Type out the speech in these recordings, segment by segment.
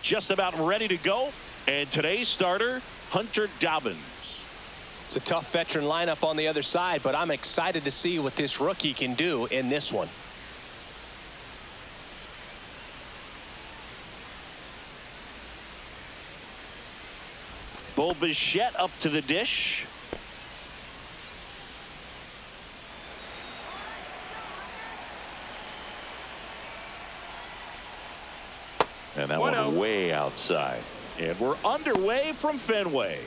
just about ready to go. And today's starter, Hunter Dobbins. It's a tough veteran lineup on the other side, but I'm excited to see what this rookie can do in this one. Bo Bichette up to the dish. And that one way outside. And we're underway from Fenway.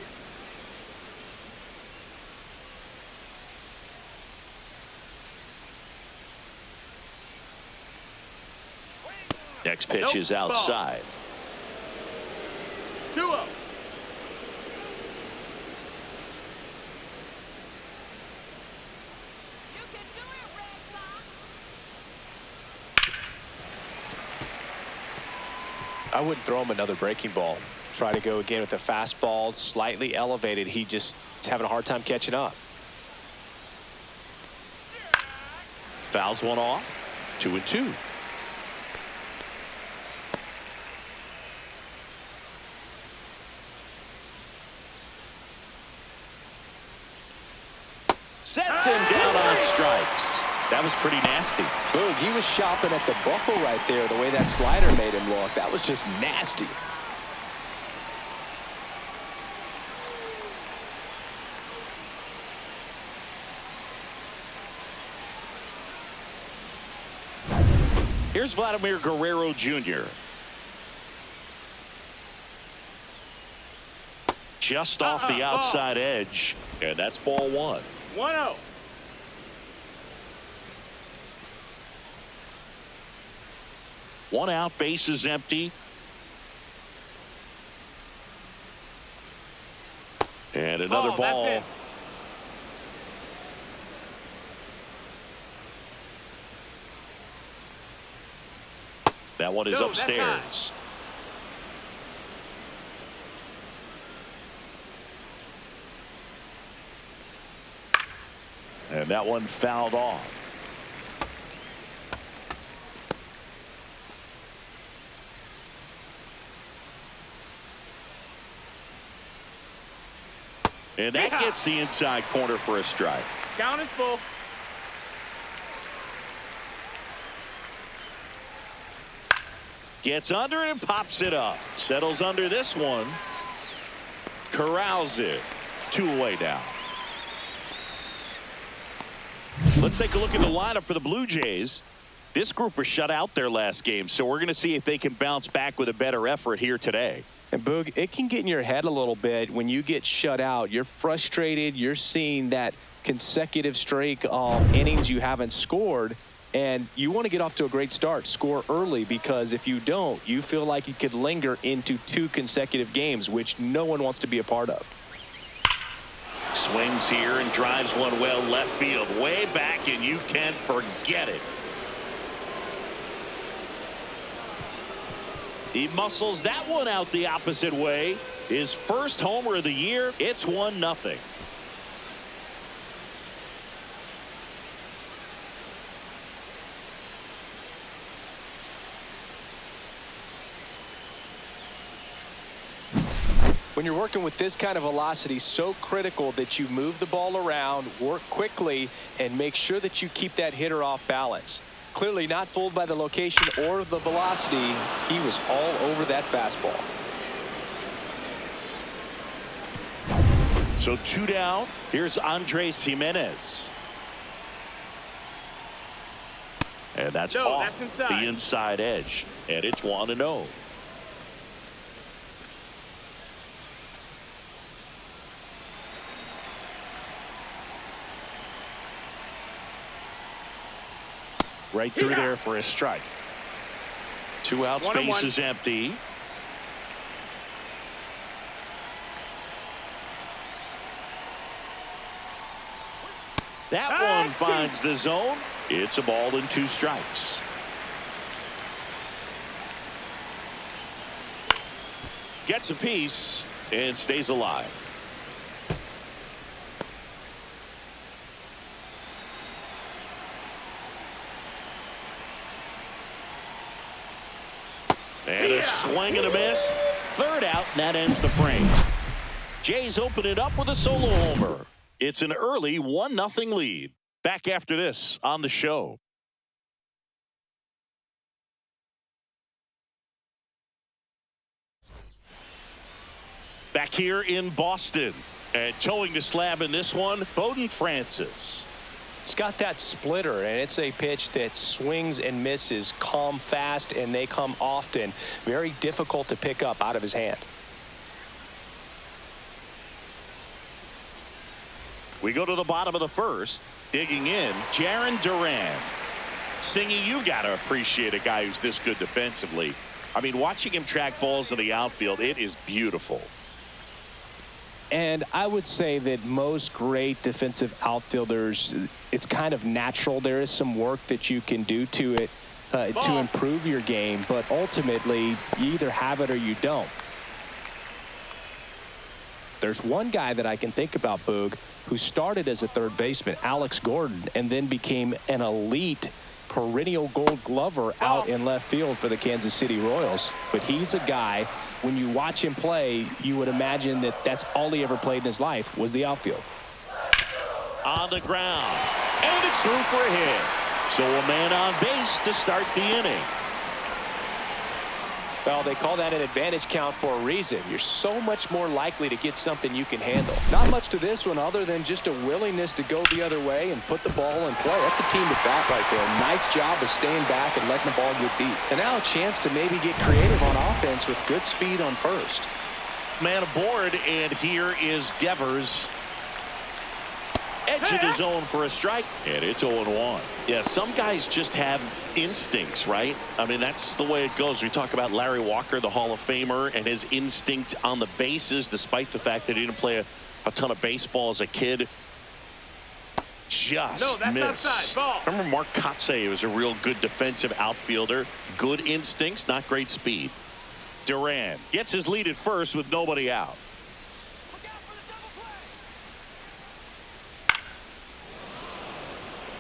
Next pitch is outside. 2-0. I wouldn't throw him another breaking ball. Try to go again with the fastball, slightly elevated. He just is having a hard time catching up. Fouls one off. 2-2. Sets him down on strikes. That was pretty nasty. Boog, he was shopping at the buckle right there, the way that slider made him look. That was just nasty. Here's Vladimir Guerrero Jr. Just off the outside edge, and that's ball one. 1-0. One out, base is empty. And another ball. That's it. That one is upstairs. And that one fouled off. And that gets the inside corner for a strike. Count is full. Gets under it and pops it up. Settles under this one. Corrals it. 2 away now. Let's take a look at the lineup for the Blue Jays. This group was shut out their last game, so we're going to see if they can bounce back with a better effort here today. And Boog, it can get in your head a little bit when you get shut out. You're frustrated. You're seeing that consecutive streak of innings you haven't scored, and you want to get off to a great start, score early, because if you don't, you feel like it could linger into 2 consecutive games, which no one wants to be a part of. Swings here and drives one well left field, way back, and you can forget it. He muscles that one out the opposite way. His first homer of the year. It's 1-0. When you're working with this kind of velocity, so critical that you move the ball around, work quickly, and make sure that you keep that hitter off balance. Clearly not fooled by the location or the velocity. He was all over that fastball. So 2 down. Here's Andres Jimenez. And that's off the inside edge. And it's 1-0. Right through there for a strike. 2 outs, base is empty. That one finds the zone. It's a ball and 2 strikes. Gets a piece and stays alive. And a swing and a miss. Third out, and that ends the frame. Jays open it up with a solo homer. It's an early 1-0 lead. Back after this on the show. Back here in Boston. And towing the slab in this one, Bowden Francis. He's got that splitter, and it's a pitch that swings and misses, come fast, and they come often. Very difficult to pick up out of his hand. We go to the bottom of the first. Digging in, Jarren Duran. Singy, you got to appreciate a guy who's this good defensively. I mean, watching him track balls in the outfield, it is beautiful. And I would say that most great defensive outfielders, it's kind of natural. There is some work that you can do to it to improve your game, but ultimately you either have it or you don't. There's one guy that I can think about, Boog, who started as a third baseman, Alex Gordon, and then became an elite perennial Gold Glover out in left field for the Kansas City Royals. But he's a guy, when you watch him play, you would imagine that that's all he ever played in his life was the outfield. On the ground, and it's through for a hit. So a man on base to start the inning. Well, they call that an advantage count for a reason. You're so much more likely to get something you can handle. Not much to this one other than just a willingness to go the other way and put the ball in play. That's a team to bat right there. Nice job of staying back and letting the ball get deep. And now a chance to maybe get creative on offense with good speed on first. Man aboard, and here is Devers. Edge of the zone for a strike, and it's 0-1. Yeah, some guys just have instincts, right? I mean, that's the way it goes. We talk about Larry Walker, the Hall of Famer, and his instinct on the bases, despite the fact that he didn't play a ton of baseball as a kid. Just missed. Outside. Ball. Remember Mark Kotsay was a real good defensive outfielder. Good instincts, not great speed. Duran gets his lead at first with nobody out.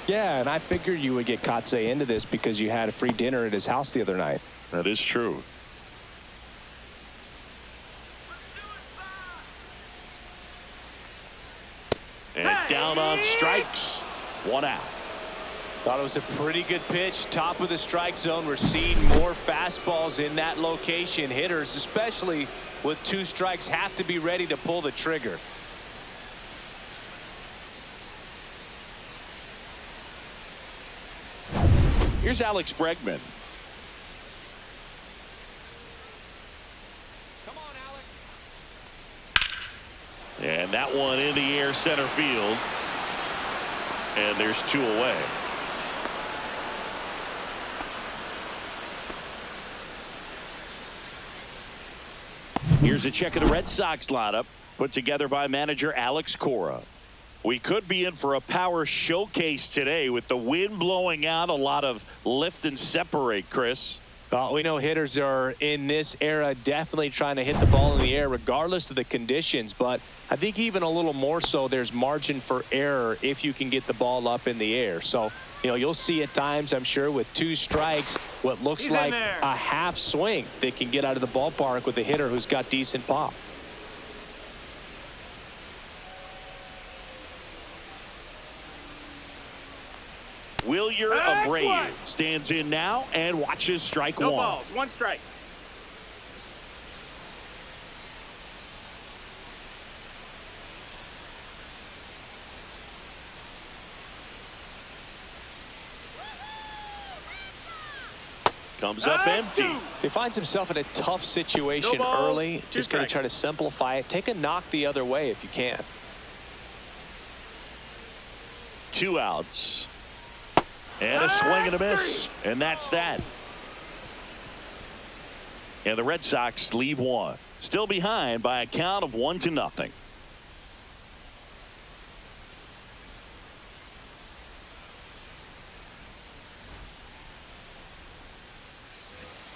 Yeah, and I figured you would get Kotsay into this because you had a free dinner at his house the other night. That is true. And down on strikes. 1 out. Thought it was a pretty good pitch. Top of the strike zone. We're seeing more fastballs in that location. Hitters, especially with 2 strikes, have to be ready to pull the trigger. Here's Alex Bregman. Come on, Alex. And that one in the air center field. And there's 2 away. Here's a check of the Red Sox lineup put together by manager Alex Cora. We could be in for a power showcase today with the wind blowing out, a lot of lift and separate, Chris. Well, we know hitters are in this era definitely trying to hit the ball in the air regardless of the conditions, but I think even a little more so there's margin for error if you can get the ball up in the air. So, you know, you'll see at times, I'm sure, with 2 strikes, what looks like a half swing that can get out of the ballpark with a hitter who's got decent pop. Wilyer Abreu stands in now and watches strike 1. No balls, 1 strike. Comes up empty. He finds himself in a tough situation early. Just going to try to simplify it. Take a knock the other way if you can. 2 outs. And a swing and a miss. And that's that. And the Red Sox leave 1. Still behind by a count of 1-0.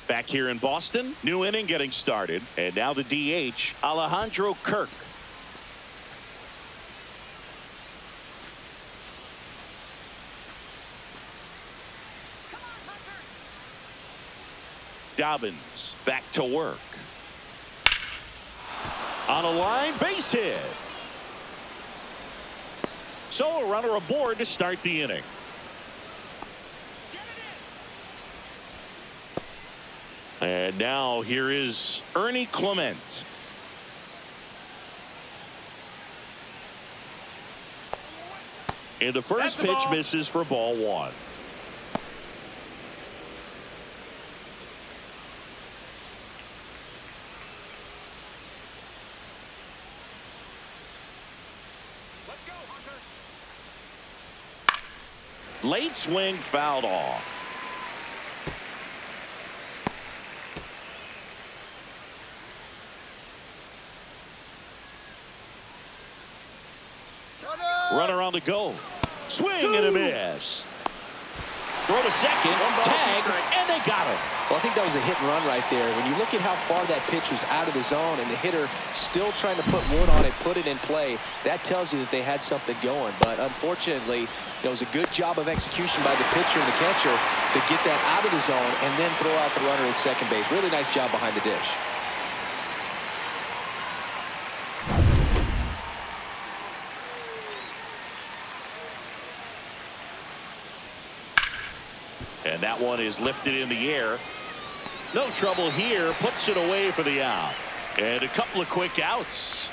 Back here in Boston, new inning getting started. And now the DH, Alejandro Kirk. Dobbins back to work. On a line, base hit. So a runner aboard to start the inning. And now here is Ernie Clement. And the first pitch misses for ball one. Let's go, Hunter. Late swing fouled off. Runner on the go. Swing and a miss. Throw to second. Tag, and they got him. Well, I think that was a hit and run right there. When you look at how far that pitch was out of the zone and the hitter still trying to put wood on it, put it in play, that tells you that they had something going. But unfortunately, it was a good job of execution by the pitcher and the catcher to get that out of the zone and then throw out the runner at second base. Really nice job behind the dish. And that one is lifted in the air. No trouble here. Puts it away for the out. And a couple of quick outs.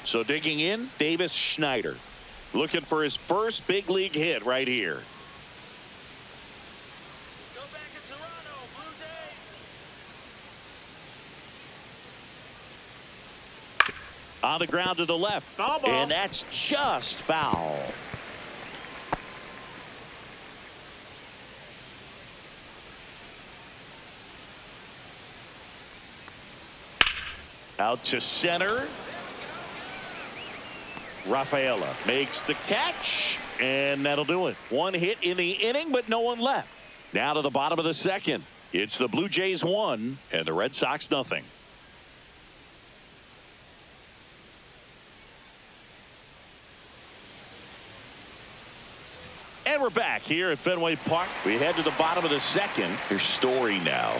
So digging in, Davis Schneider. Looking for his first big league hit right here. Go back to Toronto, Blue Jays. On the ground to the left. And that's just foul. Out to center. Rafaela makes the catch, and that'll do it. One hit in the inning, but no one left. Now to the bottom of the second. It's the Blue Jays 1 and the Red Sox nothing. And we're back here at Fenway Park. We head to the bottom of the second. Here's Story now.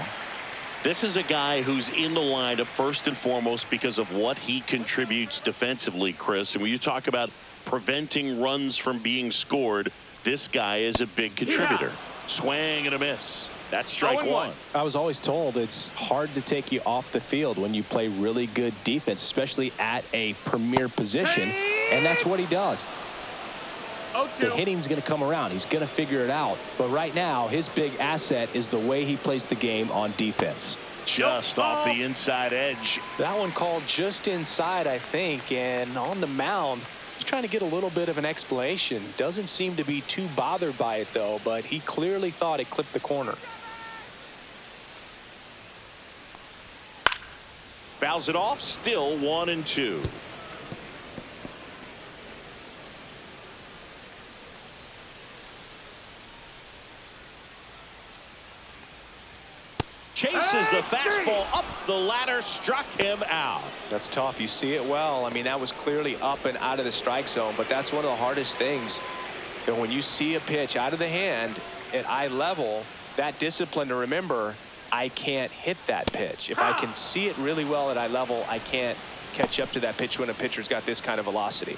This is a guy who's in the lineup first and foremost because of what he contributes defensively, Chris. And when you talk about preventing runs from being scored, this guy is a big contributor. Yeah. Swing and a miss. That's strike one. I was always told it's hard to take you off the field when you play really good defense, especially at a premier position. And that's what he does. The hitting's going to come around. He's going to figure it out. But right now, his big asset is the way he plays the game on defense. Just off the inside edge. That one called just inside, I think. And on the mound, he's trying to get a little bit of an explanation. Doesn't seem to be too bothered by it, though. But he clearly thought it clipped the corner. Fouls it off. Still 1-2. Chases the fastball up the ladder, struck him out. That's tough. You see it well. I mean, that was clearly up and out of the strike zone, but that's one of the hardest things. And when you see a pitch out of the hand at eye level, that discipline to remember, I can't hit that pitch. If I can see it really well at eye level, I can't catch up to that pitch when a pitcher's got this kind of velocity.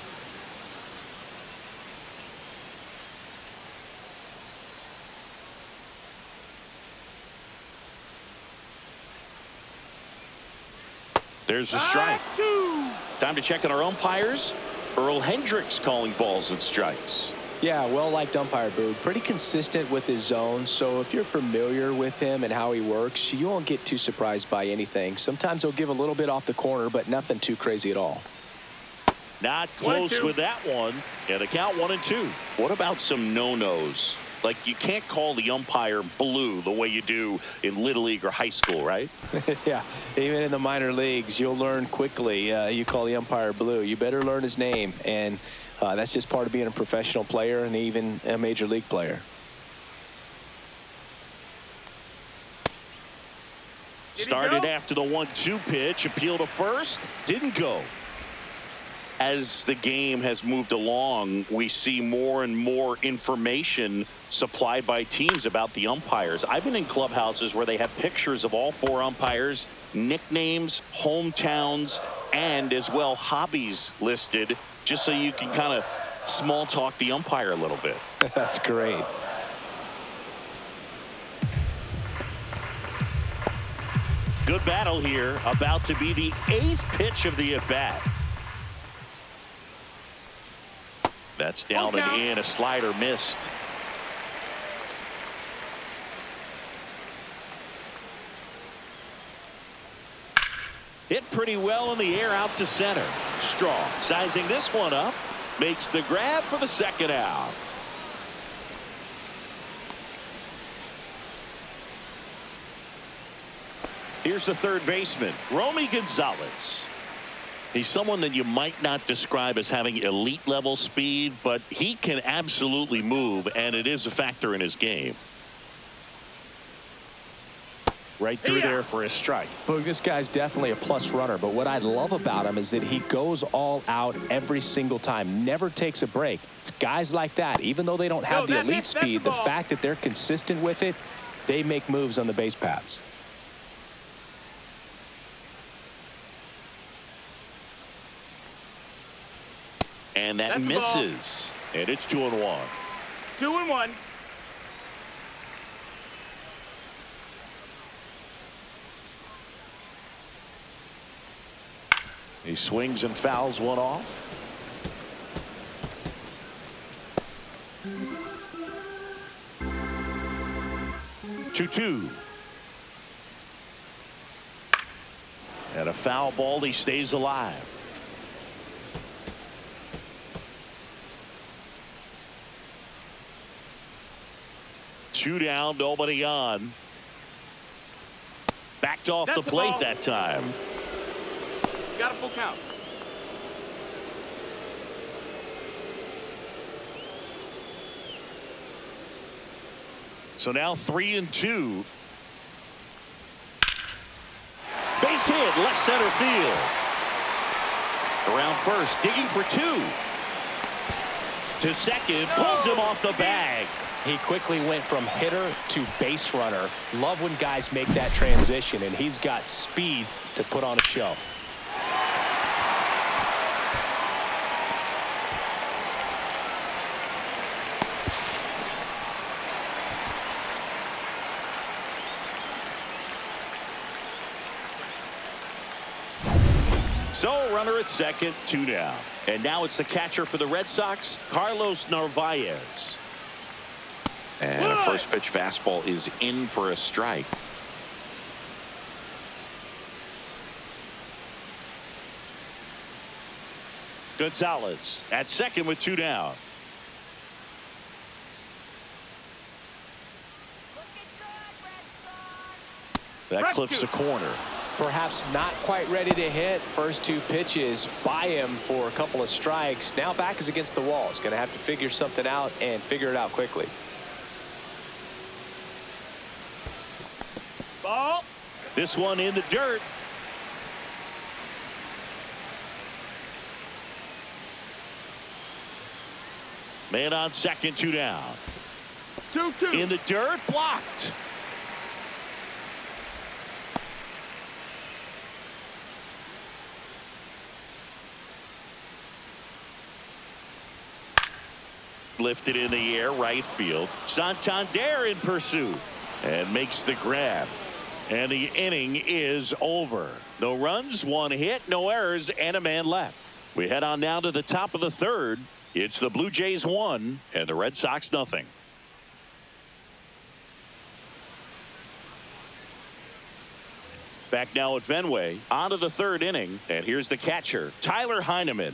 There's the strike. Time to check on our umpires. Earl Hendricks calling balls and strikes. Yeah, well-liked umpire, Boog. Pretty consistent with his zone, so if you're familiar with him and how he works, you won't get too surprised by anything. Sometimes he'll give a little bit off the corner, but nothing too crazy at all. Not close with that one. And the count 1-2. What about some no-nos? Like, you can't call the umpire blue the way you do in Little League or high school, right? Yeah, even in the minor leagues, you'll learn quickly. You call the umpire blue. You better learn his name, and that's just part of being a professional player and even a major league player. Started after the 1-2 pitch. Appeal to first. Didn't go. As the game has moved along, we see more and more information supplied by teams about the umpires. I've been in clubhouses where they have pictures of all 4 umpires, nicknames, hometowns, and as well hobbies listed, just so you can kind of small talk the umpire a little bit. That's great. Good battle here. About to be the 8th pitch of the at-bat. That's down and in. A slider missed. Hit pretty well in the air out to center. Strong sizing this one up. Makes the grab for the second out. Here's the third baseman, Romy Gonzalez. He's someone that you might not describe as having elite level speed, but he can absolutely move, and it is a factor in his game. Right through there for a strike. Boog, this guy's definitely a plus runner, but what I love about him is that he goes all out every single time, never takes a break. It's guys like that, even though they don't have the elite speed, the fact that they're consistent with it, they make moves on the base paths. And that misses. And it's 2-1. 2-1. He swings and fouls one off. 2-2. And a foul ball. He stays alive. Two down, nobody on. Backed off the plate that time. Got a full count. So now 3-2. Base hit, left center field. Around first, digging for 2. To second, pulls him off the bag. He quickly went from hitter to base runner. Love when guys make that transition, and he's got speed to put on a show. So runner at second, 2 down. And now it's the catcher for the Red Sox, Carlos Narvaez. And a first pitch fastball is in for a strike. Gonzalez at second with 2 down. That clips the corner. Perhaps not quite ready to hit. First 2 pitches by him for a couple of strikes. Now back is against the wall. He's going to have to figure something out and figure it out quickly. Ball. This one in the dirt. Man on second, 2 down. 2-2. In the dirt, blocked. Lifted in the air, right field. Santander in pursuit and makes the grab. And the inning is over. No runs, 1 hit, no errors, and a man left. We head on now to the top of the third. It's the Blue Jays 1 and the Red Sox nothing. Back now at Fenway, on to the third inning, and here's the catcher, Tyler Heineman.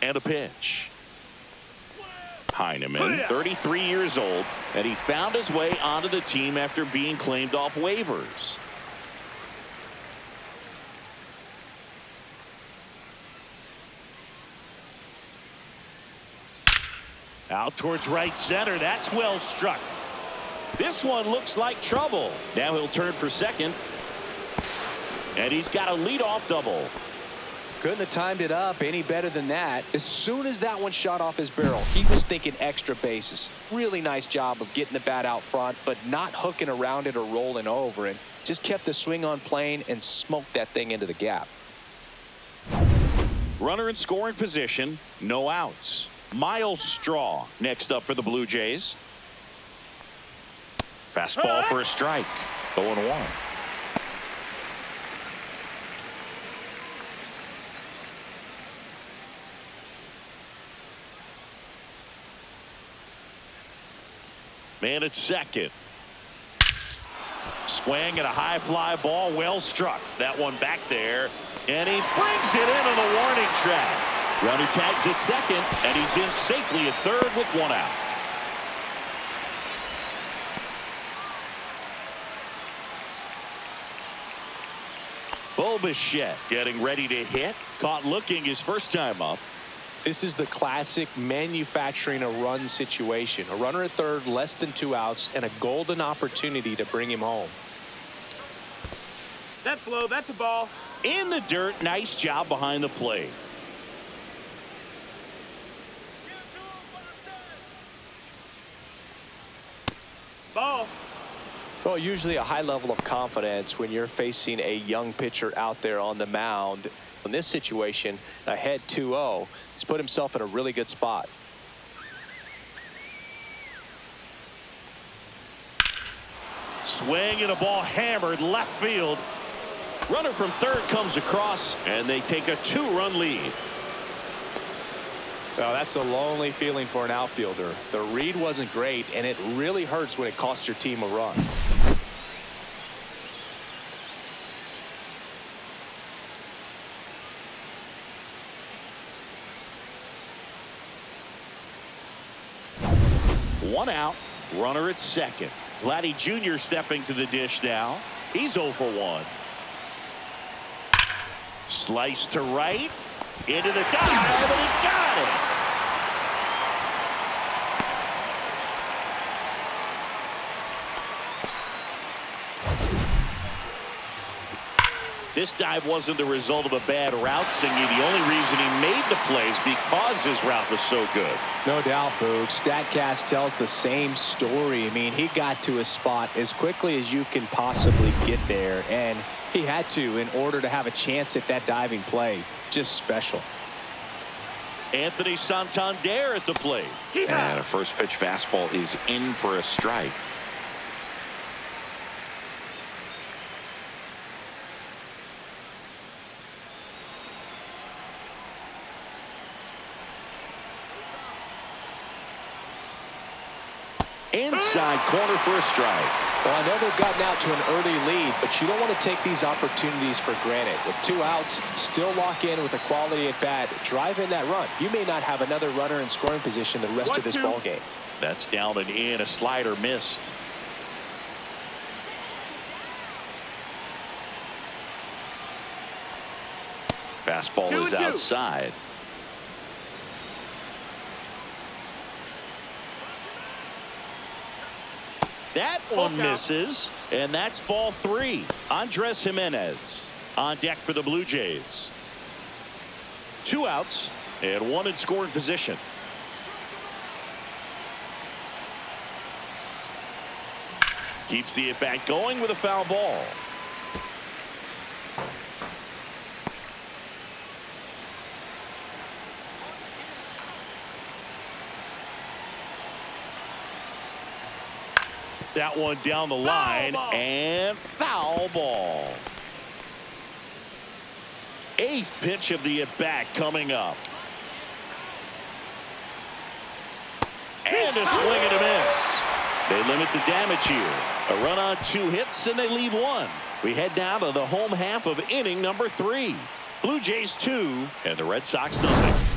And a pitch. Heineman, 33 years old, and he found his way onto the team after being claimed off waivers. Out towards right center. That's well struck. This one looks like trouble. Now he'll turn for second. And he's got a leadoff double. Couldn't have timed it up any better than that. As soon as that one shot off his barrel, he was thinking extra bases. Really nice job of getting the bat out front, but not hooking around it or rolling over it. Just kept the swing on plane and smoked that thing into the gap. Runner in scoring position, no outs. Miles Straw next up for the Blue Jays. Fastball for a strike. 0-1. Man at second. Swing and a high fly ball, well struck. That one back there, and he brings it into the warning track. Runner tags at second, and he's in safely at third with one out. Bo Bichette getting ready to hit. Caught looking his first time up. This is the classic manufacturing a run situation. A runner at third, less than 2 outs, and a golden opportunity to bring him home. That's low. That's a ball. In the dirt, nice job behind the plate. Ball. Well, usually a high level of confidence when you're facing a young pitcher out there on the mound. In this situation, ahead 2-0, he's put himself in a really good spot. Swing and a ball hammered left field. Runner from third comes across, and they take a 2-run lead. Well, that's a lonely feeling for an outfielder. The read wasn't great, and it really hurts when it costs your team a run. One out, runner at second. Vladdy Jr. stepping to the dish now. He's 0 for 1. Slice to right, into the dive, and he got it. This dive wasn't the result of a bad route, Singy. The only reason he made the plays because his route was so good. No doubt, Boog. StatCast tells the same story. I mean, he got to his spot as quickly as you can possibly get there, and he had to in order to have a chance at that diving play. Just special. Anthony Santander at the plate. And a first pitch fastball is in for a strike. Inside corner for a strike. Well, I know they've gotten out to an early lead, but you don't want to take these opportunities for granted. With 2 outs, still lock in with a quality at bat. Drive in that run. You may not have another runner in scoring position the rest of this ball game. That's down and in. A slider missed. Fastball is outside. That one misses, and that's ball 3. Andres Jimenez on deck for the Blue Jays. 2 outs and 1 in scoring position. Keeps the at-bat going with a foul ball. That one down the line, and foul ball. 8th pitch of the at-bat coming up. And a swing and a miss. They limit the damage here. A run on 2 hits, and they leave 1. We head now to the home half of inning number 3. Blue Jays 2, and the Red Sox nothing.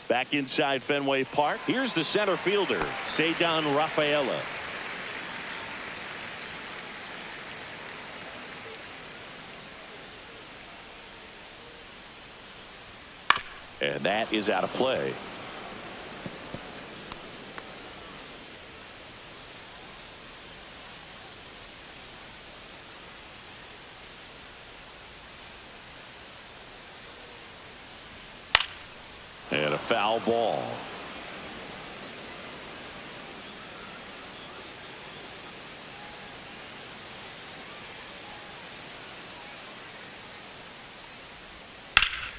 Back inside Fenway Park. Here's the center fielder, Ceddanne Rafaela. And that is out of play. And a foul ball.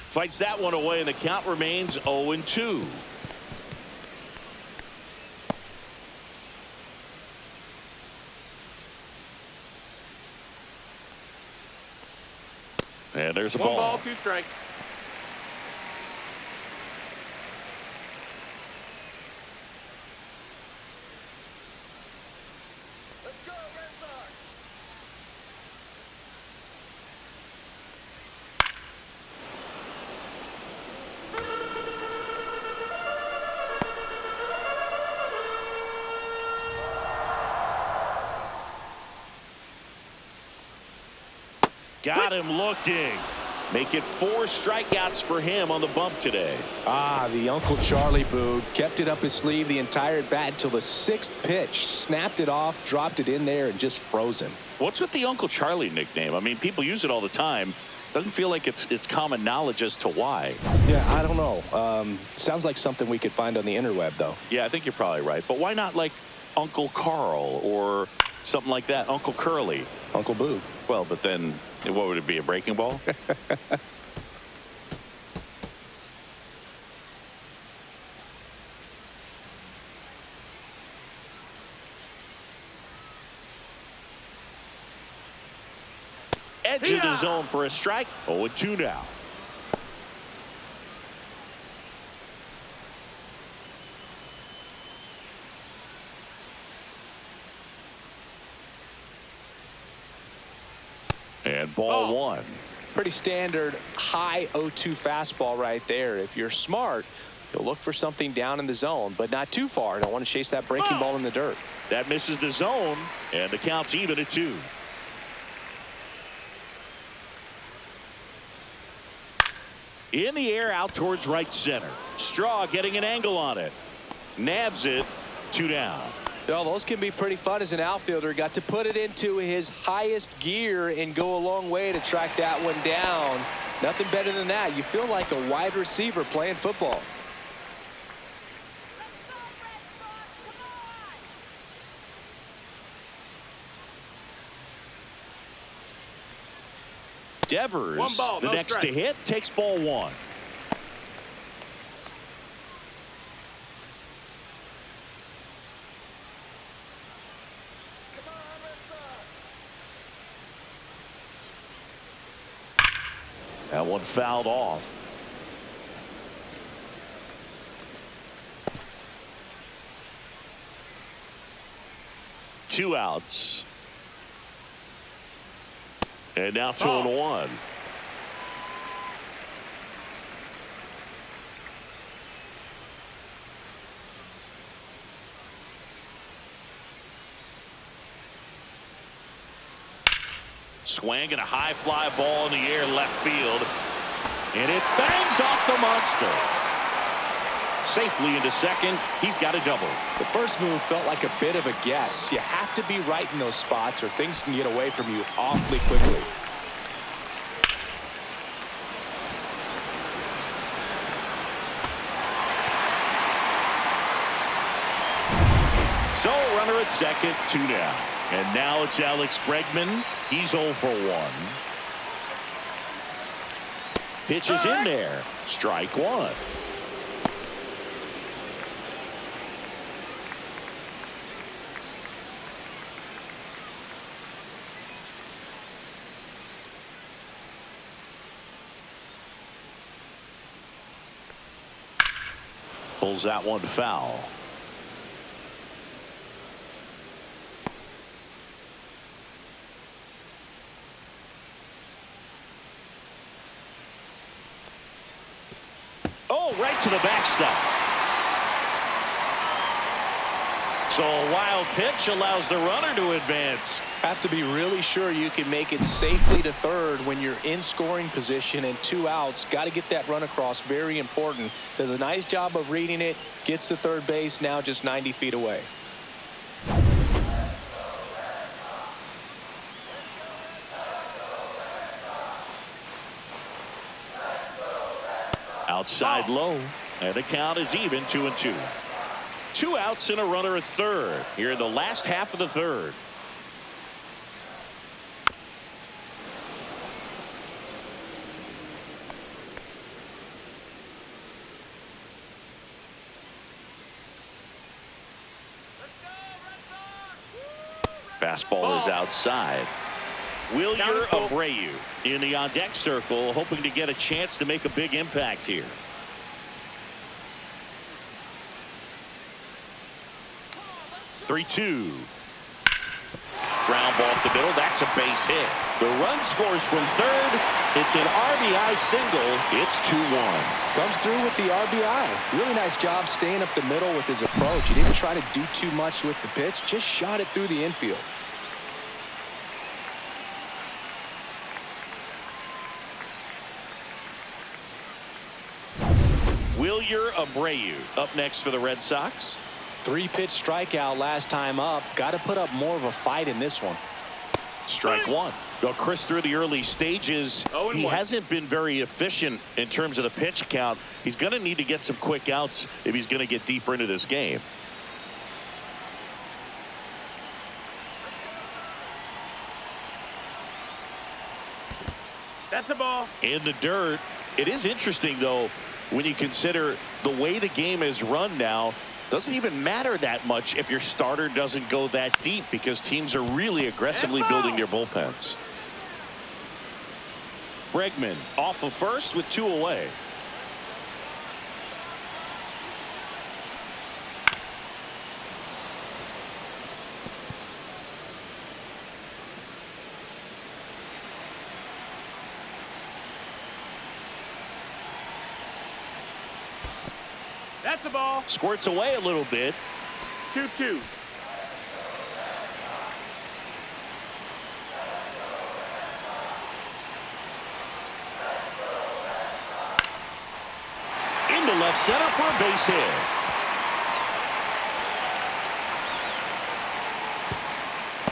Fights that one away, and the count remains 0-2. And there's a ball. 1 ball, 2 strikes. Got him looking. Make it 4 strikeouts for him on the bump today. The Uncle Charlie boo kept it up his sleeve the entire bat until the 6th pitch. Snapped it off, dropped it in there, and just frozen. What's with the Uncle Charlie nickname? I mean, people use it all the time. Doesn't feel like it's common knowledge as to why. Yeah, I don't know. Sounds like something we could find on the interweb, though. Yeah, I think you're probably right. But why not like Uncle Carl or something like that? Uncle Curly. Uncle Boo. Well, but then what would it be, a breaking ball? Edge of the zone for a strike. 0-2 now. And ball 1. Pretty standard high 0-2 fastball right there. If you're smart, you'll look for something down in the zone, but not too far. Don't want to chase that breaking ball in the dirt. That misses the zone, and the count's even at 2. In the air out towards right center. Straw getting an angle on it. Nabs it. 2 down. Well, those can be pretty fun as an outfielder. Got to put it into his highest gear and go a long way to track that one down. Nothing better than that. You feel like a wide receiver playing football. Devers, 1 ball, the no next strikes. to hit, takes ball 1. That one fouled off. Two outs. And now 2-1. Swing and a high fly ball in the air left field. And it bangs off the monster. Safely into second. He's got a double. The first move felt like a bit of a guess. You have to be right in those spots or things can get away from you awfully quickly. So runner at second, 2 down. And now it's Alex Bregman. He's 0 for 1. Pitch is in there. Strike 1. Pulls that one foul. Oh, right to the backstop. So a wild pitch allows the runner to advance. Have to be really sure you can make it safely to third when you're in scoring position and 2 outs. Got to get that run across. Very important. Does a nice job of reading it. Gets to third base. Now just 90 feet away. Outside low. And the count is even 2-2. 2 outs and a runner at third here in the last half of the third. Fastball is outside. Wilyer Abreu in the on-deck circle, hoping to get a chance to make a big impact here. "3-2. Ground ball up the middle. That's a base hit. The run scores from third. It's an RBI single. It's 2-1. Comes through with the RBI. Really nice job staying up the middle with his approach. He didn't try to do too much with the pitch. Just shot it through the infield. Wilyer Abreu up next for the Red Sox. 3-pitch strikeout last time up. Got to put up more of a fight in this one. Strike one. Well, Chris, through the early stages, he hasn't been very efficient in terms of the pitch count. He's going to need to get some quick outs if he's going to get deeper into this game. That's a ball. In the dirt. It is interesting, though, when you consider the way the game is run now. Doesn't even matter that much if your starter doesn't go that deep, because teams are really aggressively building their bullpens. Bregman off of first with 2 away. That's a ball. Squirts away a little bit. 2-2. Into left center for a base hit.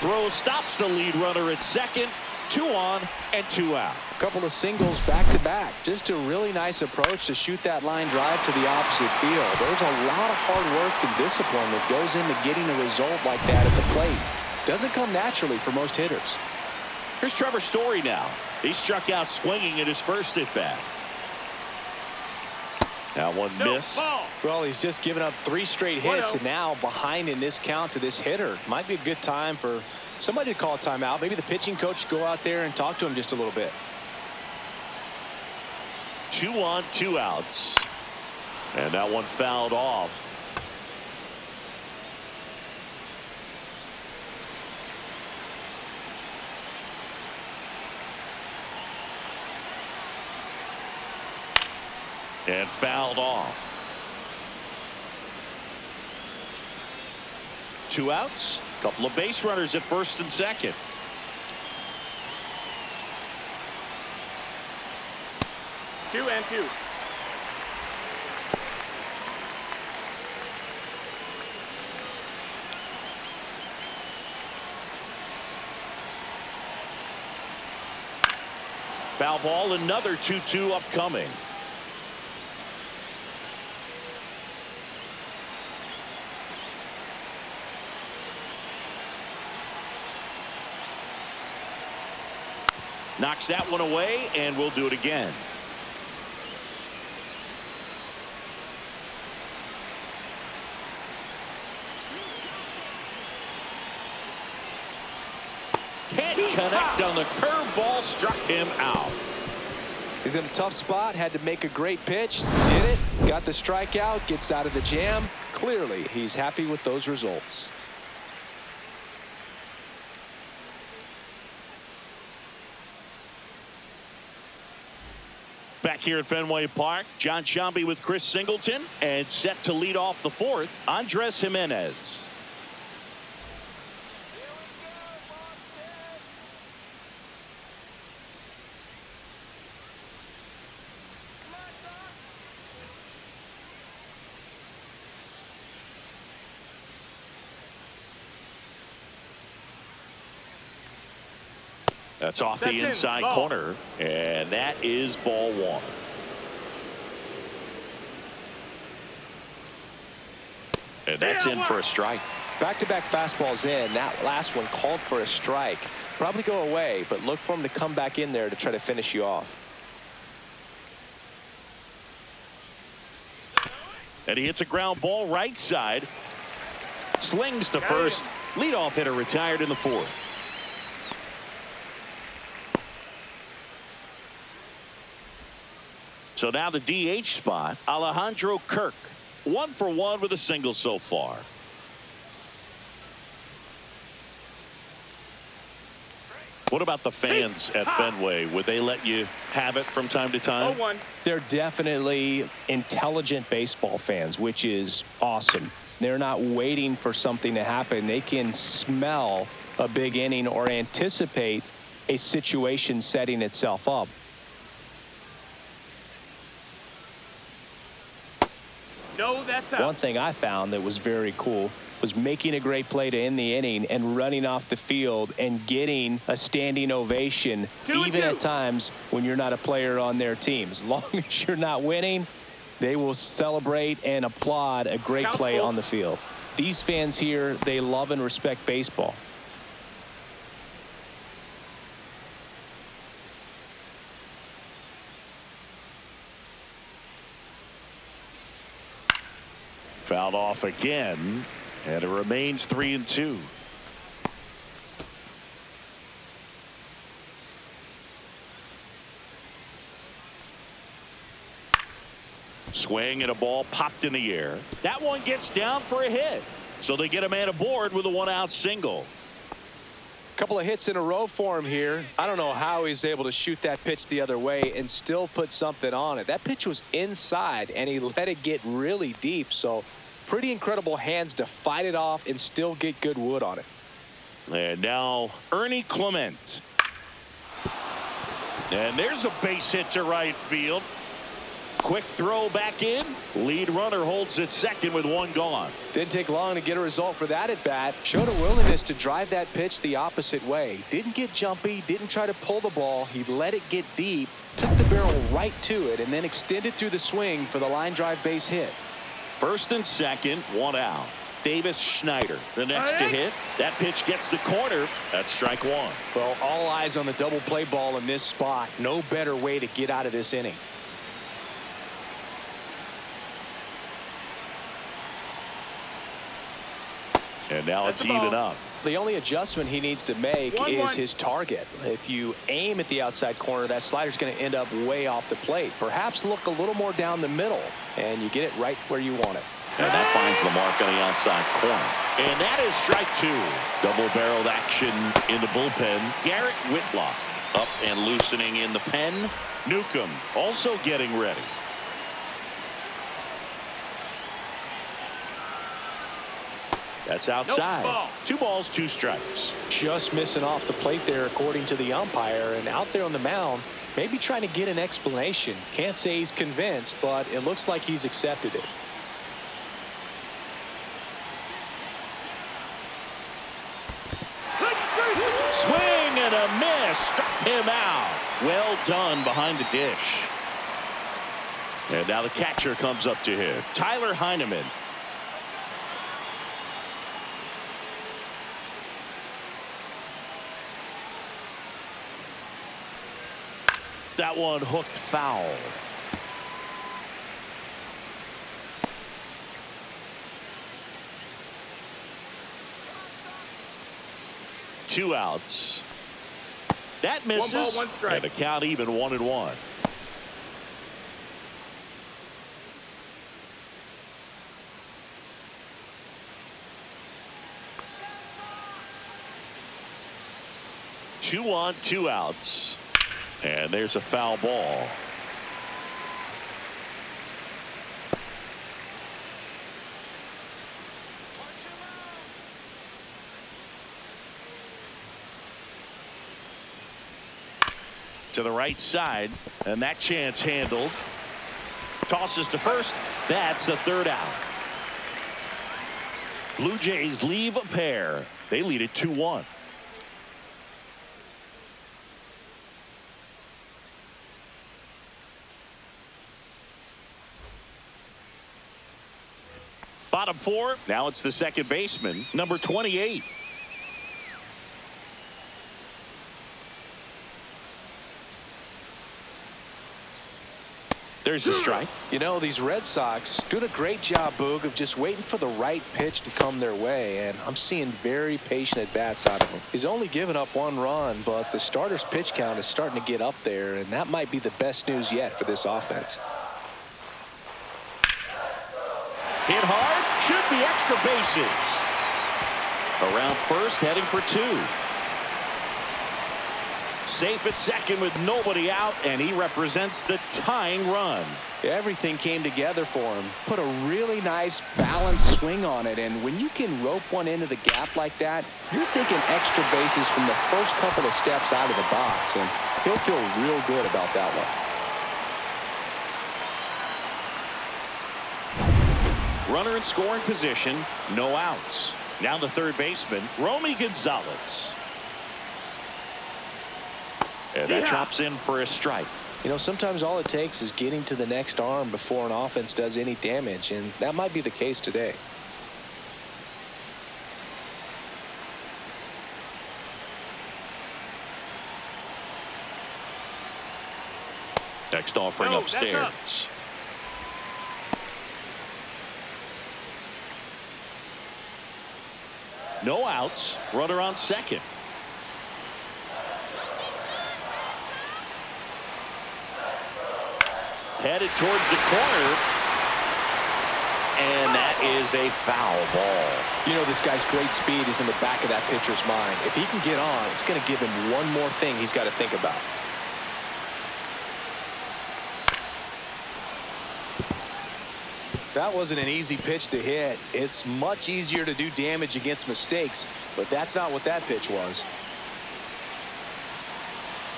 Throw stops the lead runner at second. 2 on and 2 out. A couple of singles back to back. Just a really nice approach to shoot that line drive to the opposite field. There's a lot of hard work and discipline that goes into getting a result like that at the plate. Doesn't come naturally for most hitters. Here's Trevor Story now. He struck out swinging in his first at bat. That one missed. Well, he's just given up 3 straight hits, and now behind in this count to this hitter. Might be a good time for somebody to call a timeout. Maybe the pitching coach go out there and talk to him just a little bit. 2 on, 2 outs. And that one fouled off. And fouled off. 2 outs. Couple of base runners at first and second. Two and two. Foul ball, another 2-2 upcoming. Knocks that one away, and we'll do it again. Can't connect on the curveball, struck him out. He's in a tough spot, had to make a great pitch, did it, got the strikeout, gets out of the jam. Clearly, he's happy with those results. Back here at Fenway Park, John Sciambi with Chris Singleton, and set to lead off the fourth, Andres Gimenez. That's off the inside Ball. corner, and that is ball one. And that's in for a strike. Back-to-back fastballs in. That last one called for a strike. Probably go away, but look for him to come back in there to try to finish you off. And he hits a ground ball right side. Slings to first. Leadoff hitter retired in the fourth. So now the DH spot, Alejandro Kirk. 1 for 1 with a single so far. What about the fans at Fenway? Would they let you have it from time to time? 0-1. They're definitely intelligent baseball fans, which is awesome. They're not waiting for something to happen. They can smell a big inning or anticipate a situation setting itself up. No, that's out. One thing I found that was very cool was making a great play to end the inning and running off the field and getting a standing ovation, even at times when you're not a player on their team. As long as you're not winning, they will celebrate and applaud a great play on the field. These fans here, they love and respect baseball. Fouled off again, and it remains 3-2. Swing and a ball popped in the air. That one gets down for a hit. So they get a man aboard with a 1-out single. Couple of hits in a row for him here. I don't know how he's able to shoot that pitch the other way and still put something on it. That pitch was inside, and he let it get really deep. So pretty incredible hands to fight it off and still get good wood on it. And now Ernie Clement. And there's a base hit to right field. Quick throw back in. Lead runner holds at second with one gone. Didn't take long to get a result for that at bat. Showed a willingness to drive that pitch the opposite way. Didn't get jumpy, didn't try to pull the ball. He let it get deep, took the barrel right to it, and then extended through the swing for the line drive base hit. First and second, 1 out. Davis Schneider, the next to hit. That pitch gets the corner. That's strike one. Well, all eyes on the double play ball in this spot. No better way to get out of this inning. And now it's even up. The only adjustment he needs to make is his target. If you aim at the outside corner, that slider's going to end up way off the plate. Perhaps look a little more down the middle, and you get it right where you want it. And that finds the mark on the outside corner. And that is strike two. Double-barreled action in the bullpen. Garrett Whitlock up and loosening in the pen. Newcomb also getting ready. That's outside. Nope, 2 balls, 2 strikes. Just missing off the plate there, according to the umpire. And out there on the mound, maybe trying to get an explanation. Can't say he's convinced, but it looks like he's accepted it. Swing and a miss. Struck him out. Well done behind the dish. And now the catcher comes up to hit. Tyler Heineman. That one hooked foul. Two outs. That misses. 1 ball, 1 strike. And the count even 1-1. Two on, 2 outs. And there's a foul ball. To the right side, and that chance handled. Tosses to first. That's the 3rd out. Blue Jays leave a pair. They lead it 2-1. bottom 4. Now it's the second baseman, number 28. There's a strike. You know, these Red Sox doing a great job, Boog, of just waiting for the right pitch to come their way, and I'm seeing very patient at-bats out of him. He's only given up 1 run, but the starter's pitch count is starting to get up there, and that might be the best news yet for this offense. Hit hard, should be extra bases. Around first, heading for 2. Safe at second with nobody out, and he represents the tying run. Everything came together for him. Put a really nice balanced swing on it, and when you can rope one into the gap like that, you're thinking extra bases from the first couple of steps out of the box, and he'll feel real good about that one. Runner in scoring position, no outs. Now the third baseman, Romy Gonzalez. And that drops in for a strike. You know, sometimes all it takes is getting to the next arm before an offense does any damage, and that might be the case today. Next offering upstairs. No outs. Runner on second. Headed towards the corner. And that is a foul ball. You know, this guy's great speed is in the back of that pitcher's mind. If he can get on, it's going to give him one more thing he's got to think about. That wasn't an easy pitch to hit. It's much easier to do damage against mistakes, but that's not what that pitch was.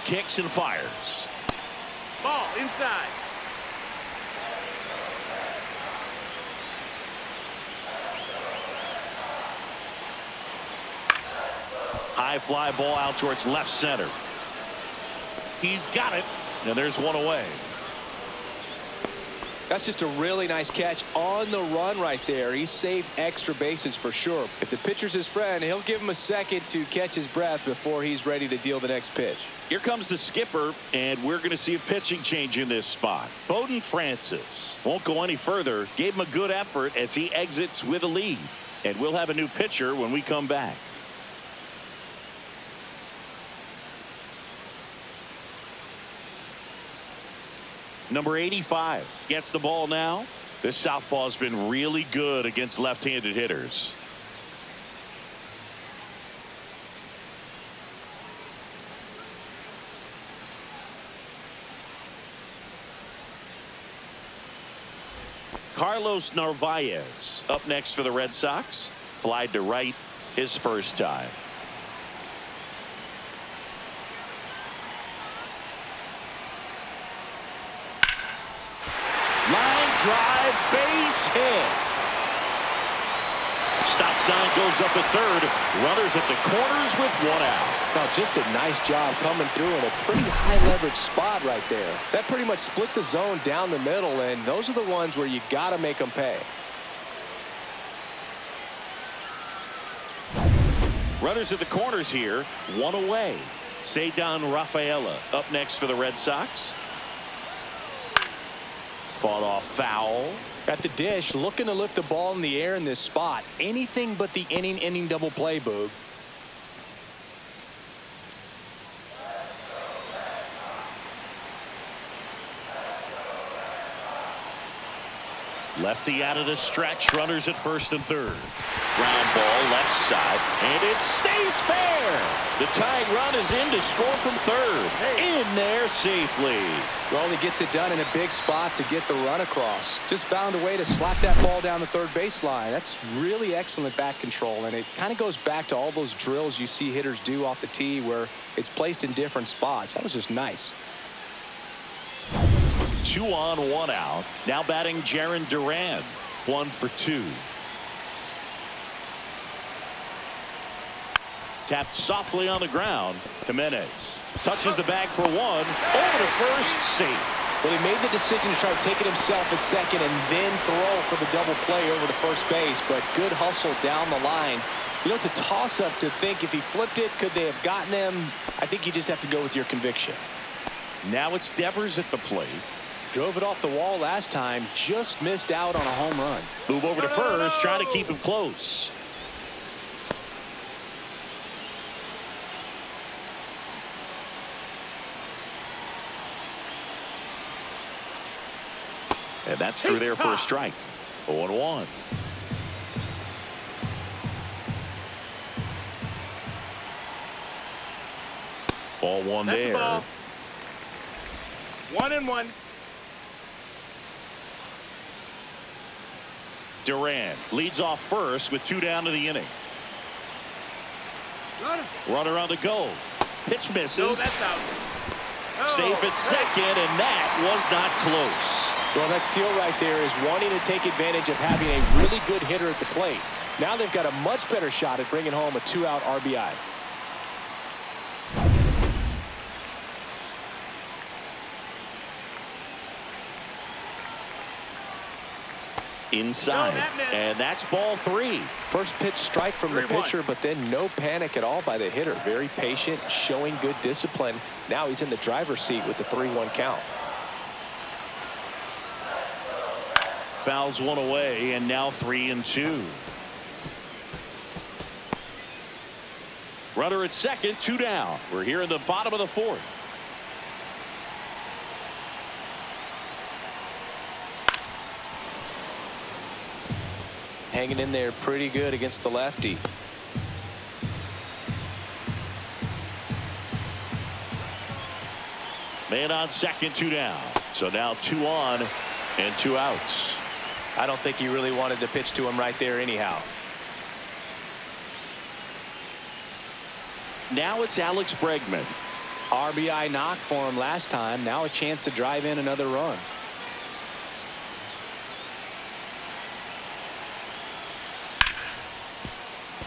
Kicks and fires. Ball inside. High fly ball out towards left center. He's got it, and there's one away. That's just a really nice catch on the run right there. He saved extra bases for sure. If the pitcher's his friend, he'll give him a second to catch his breath before he's ready to deal the next pitch. Here comes the skipper, and we're going to see a pitching change in this spot. Bowden Francis won't go any further. Gave him a good effort as he exits with a lead. And we'll have a new pitcher when we come back. Number 85 gets the ball now. This southpaw has been really good against left-handed hitters. Carlos Narvaez up next for the Red Sox. Flied to right his first time. Line drive, base hit. Stop sign goes up at third. Runners at the corners with 1 out. Now, just a nice job coming through in a pretty high leverage spot right there. That pretty much split the zone down the middle, and those are the ones where you got to make them pay. Runners at the corners here, 1 away. Ceddanne Rafaela up next for the Red Sox. Fought off foul. At the dish, looking to lift the ball in the air in this spot. Anything but the inning double play, Boog. Lefty out of the stretch. Runners at first and third. Ground ball left side, and it stays fair. The tying run is in to score from third. In there safely. Well, he gets it done in a big spot to get the run across. Just found a way to slap that ball down the third baseline. That's really excellent back control, and it kind of goes back to all those drills you see hitters do off the tee where it's placed in different spots. That was just nice. 2 on, 1 out. Now batting Jarren Duran. 1 for 2. Tapped softly on the ground. Jimenez touches the bag for 1. Over to first, safe. Well, he made the decision to try to take it himself at second and then throw for the double play over to first base, but good hustle down the line. You know, it's a toss-up to think if he flipped it, could they have gotten him? I think you just have to go with your conviction. Now it's Devers at the plate. Drove it off the wall last time, just missed out on a home run. Move over to first, trying to keep him close. And that's through there for a strike. 0-1. Ball one That's there. The ball. 1-1. Duran leads off first with 2 down to the inning. Runner on the go. Pitch misses. No, that's out. Oh, Safe at second, and that was not close. Well, that steal right there is wanting to take advantage of having a really good hitter at the plate. Now they've got a much better shot at bringing home a 2-out RBI. Inside, and that's ball 3. First pitch strike from the 3-1. pitcher, but then no panic at all by the hitter. Very patient, showing good discipline. Now he's in the driver's seat with the 3-1 count. Fouls one away, and now 3-2. Runner at second, 2 down. We're here in the bottom of the 4th. Hanging in there pretty good against the lefty. Man on second, 2 down. So now 2 on and 2 outs. I don't think he really wanted to pitch to him right there anyhow. Now it's Alex Bregman. RBI knock for him last time. Now a chance to drive in another run.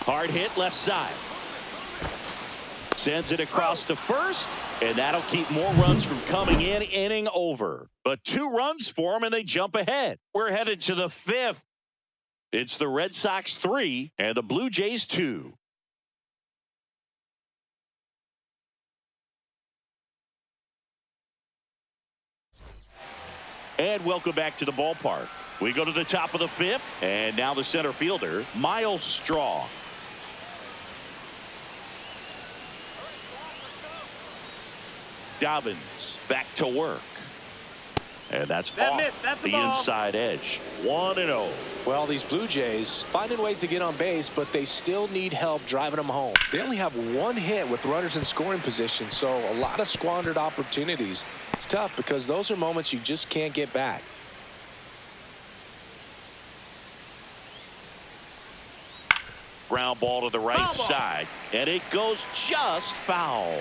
Hard hit left side. Sends it across to first, and that'll keep more runs from coming in. Inning over. But 2 runs for them, and they jump ahead. We're headed to the 5th. It's the Red Sox 3 and the Blue Jays 2. And welcome back to the ballpark. We go to the top of the 5th, and now the center fielder, Miles Straw. Dobbins back to work. And that's off the inside edge. 1-0. Well, these Blue Jays finding ways to get on base, but they still need help driving them home. They only have 1 hit with runners in scoring position, so a lot of squandered opportunities. It's tough because those are moments you just can't get back. Ground ball to the right side, and it goes just foul.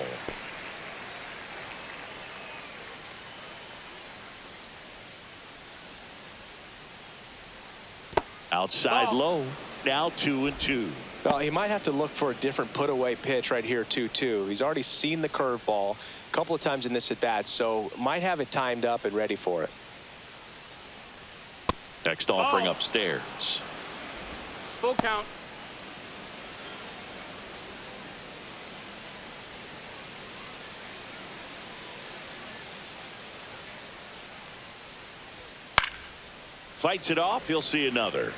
Outside low, now 2-2. Well, he might have to look for a different put-away pitch right here, 2-2. He's already seen the curveball a couple of times in this at-bat, so might have it timed up and ready for it. Next offering upstairs. Full count. Fights it off. He'll see another.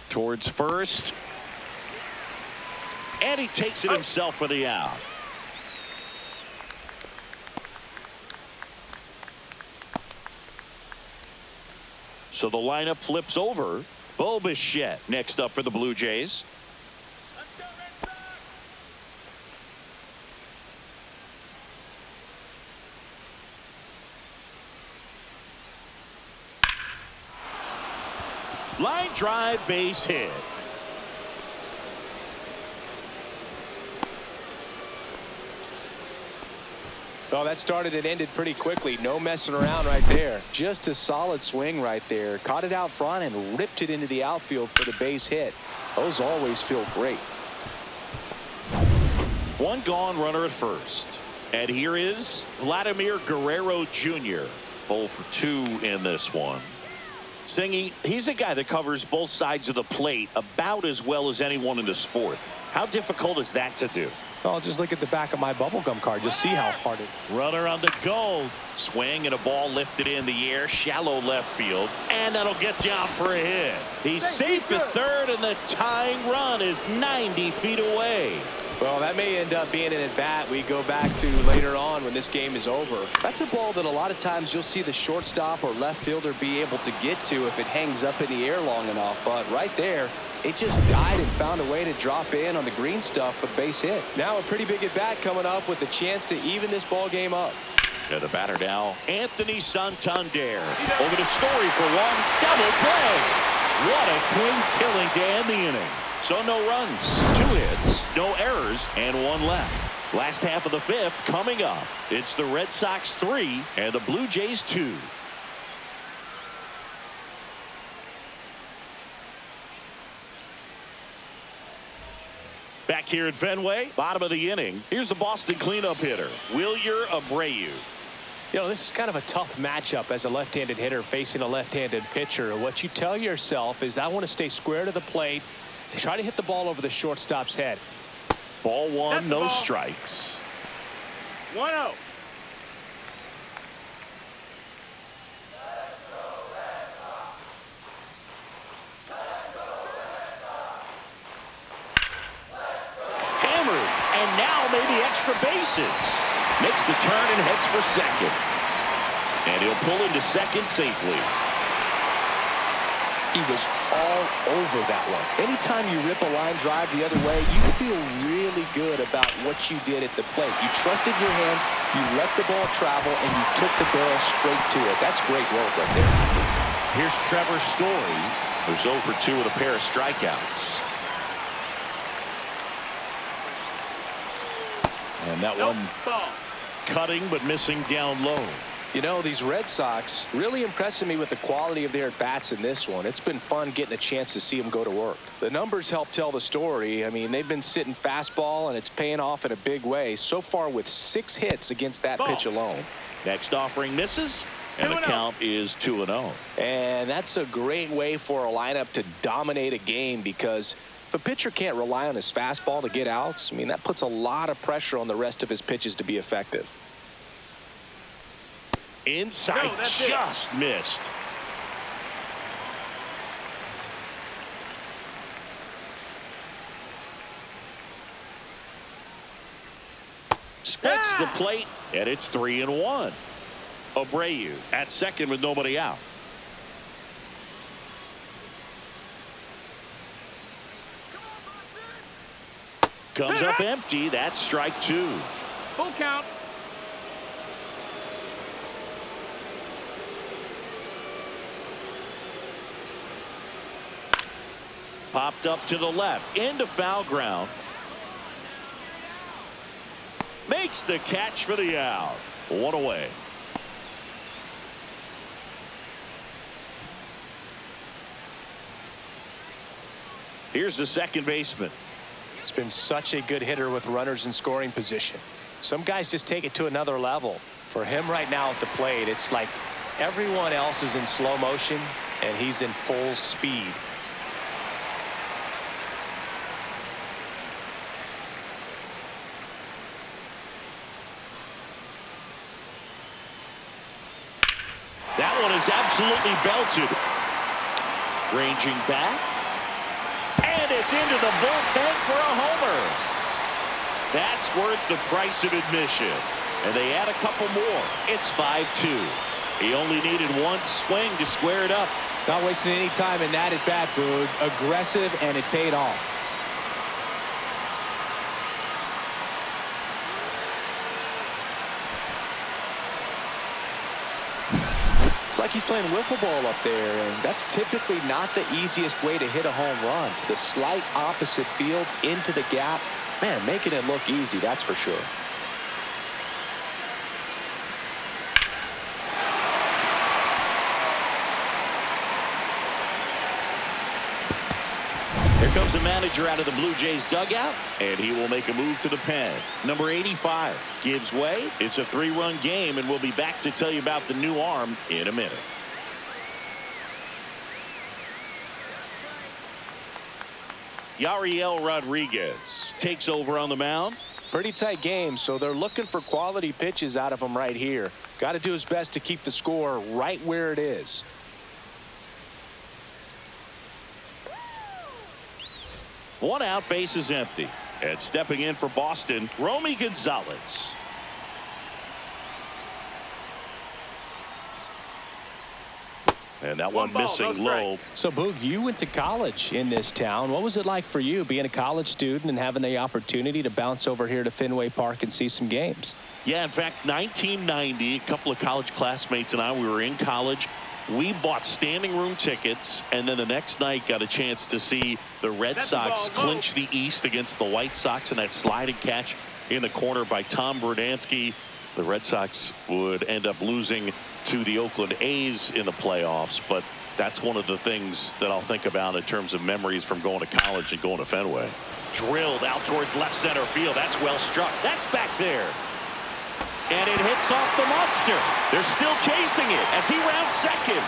Towards first. And he takes it himself for the out. So the lineup flips over. Bo Bichette next up for the Blue Jays. Line drive, base hit. Well, that started and ended pretty quickly. No messing around right there. Just a solid swing right there. Caught it out front and ripped it into the outfield for the base hit. Those always feel great. One gone, runner at first. And here is Vladimir Guerrero Jr. 0 for 2 in this one. Singy, he's a guy that covers both sides of the plate about as well as anyone in the sport. How difficult is that to do? Well, just look at the back of my bubblegum card. You'll see how hard it is. Runner on the go. Swing and a ball lifted in the air. Shallow left field. And that'll get down for a hit. He's safe at third, and the tying run is 90 feet away. Well, that may end up being an at-bat we go back to later on when this game is over. That's a ball that a lot of times you'll see the shortstop or left fielder be able to get to if it hangs up in the air long enough. But right there, it just died and found a way to drop in on the green stuff with base hit. Now a pretty big at-bat coming up with a chance to even this ball game up. And the batter now, Anthony Santander. Over to Story for one. Double play. What a clean killing to end the inning. So no runs, 2 hits, no errors, and 1 left. Last half of the 5th coming up. It's the Red Sox 3 and the Blue Jays 2. Back here at Fenway, bottom of the inning. Here's the Boston cleanup hitter, Wilyer Abreu. You know, this is kind of a tough matchup as a left-handed hitter facing a left-handed pitcher. What you tell yourself is I want to stay square to the plate. Try to hit the ball over the shortstop's head. Ball 1, no strikes. 1-0. Hammered, and now maybe extra bases. Makes the turn and heads for second. And he'll pull into second safely. He was all over that one. Anytime you rip a line drive the other way, you feel really good about what you did at the plate. You trusted your hands, you let the ball travel, and you took the barrel straight to it. That's great work right there. Here's Trevor Story, who's 0 for 2 with a pair of strikeouts. And that one cutting but missing down low. You know, these Red Sox really impressing me with the quality of their at-bats in this one. It's been fun getting a chance to see them go to work. The numbers help tell the story. I mean, they've been sitting fastball, and it's paying off in a big way. So far with 6 hits against that pitch alone. Next offering misses, and the count is 2-0. And that's a great way for a lineup to dominate a game, because if a pitcher can't rely on his fastball to get outs, I mean, that puts a lot of pressure on the rest of his pitches to be effective. Inside, just missed. Splits the plate, and it's 3-1. Abreu at second with nobody out. Comes up empty. That's strike 2. Full count. Popped up to the left, into foul ground. Makes the catch for the out. 1 away. Here's the second baseman. He's been such a good hitter with runners in scoring position. Some guys just take it to another level. For him right now at the plate, it's like everyone else is in slow motion and he's in full speed. That one is absolutely belted. Ranging back. And it's into the bullpen for a homer. That's worth the price of admission. And they add a couple more. It's 5-2. He only needed 1 swing to square it up. Not wasting any time in that at bat, Boog. Aggressive, and it paid off. It's like he's playing wiffle ball up there, and that's typically not the easiest way to hit a home run. To the slight opposite field, into the gap. Man, making it look easy, that's for sure. Here comes the manager out of the Blue Jays dugout, and he will make a move to the pen. Number 85 gives way. It's a 3-run game, and we'll be back to tell you about the new arm in a minute. Yariel Rodriguez takes over on the mound. Pretty tight game, so they're looking for quality pitches out of him right here. Got to do his best to keep the score right where it is. One out, base is empty. And stepping in for Boston, Romy Gonzalez. And that one missing low. So, Boog, you went to college in this town. What was it like for you being a college student and having the opportunity to bounce over here to Fenway Park and see some games? Yeah, in fact, 1990, a couple of college classmates and I, we were in college. We bought standing room tickets, and then the next night got a chance to see the Red Sox clinch the East against the White Sox in that sliding catch in the corner by Tom Brudansky. The Red Sox would end up losing to the Oakland A's in the playoffs, but that's one of the things that I'll think about in terms of memories from going to college and going to Fenway. Drilled out towards left center field. That's well struck. That's back there. And it hits off the monster. They're still chasing it as he rounds second.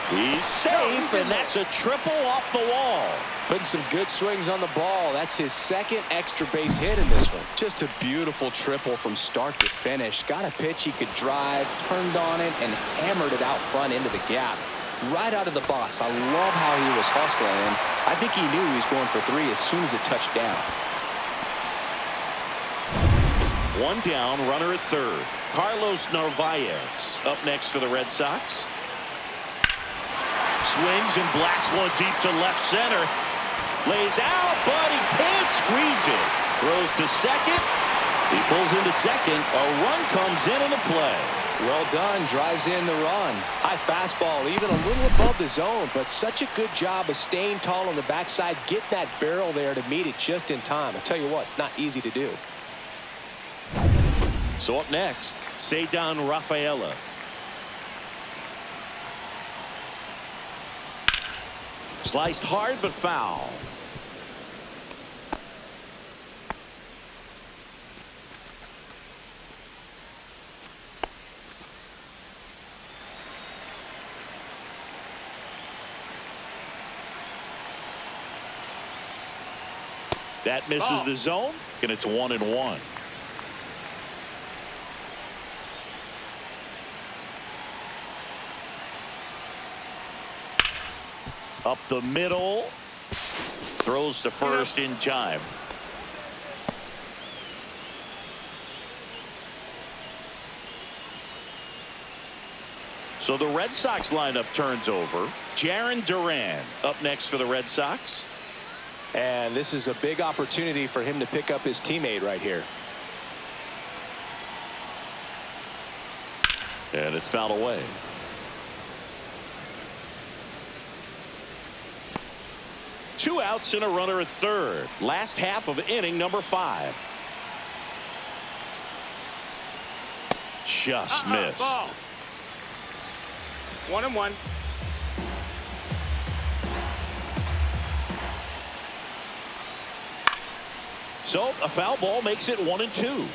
He's safe, and that's a triple off the wall. Putting some good swings on the ball. That's his second extra base hit in this one. Just a beautiful triple from start to finish. Got a pitch he could drive, turned on it, and hammered it out front into the gap. Right out of the box. I love how he was hustling, and I think he knew he was going for 3 as soon as it touched down. One down, runner at third. Carlos Narvaez up next for the Red Sox. Swings and blasts one deep to left center. Lays out, but he can't squeeze it. Throws to second. He pulls into second. A run comes in the play. Well done. Drives in the run. High fastball, even a little above the zone, but such a good job of staying tall on the backside, getting that barrel there to meet it just in time. I tell you what, it's not easy to do. So up next, Ceddanne Rafaela. Sliced hard but foul. That misses the zone, and it's 1-1. Up the middle. Throws to first in time. So the Red Sox lineup turns over. Jarren Duran up next for the Red Sox. And this is a big opportunity for him to pick up his teammate right here. And it's fouled away. Two outs and a runner at third. Last half of inning number 5. Just missed. Ball. 1-1. So a foul ball makes it 1-2.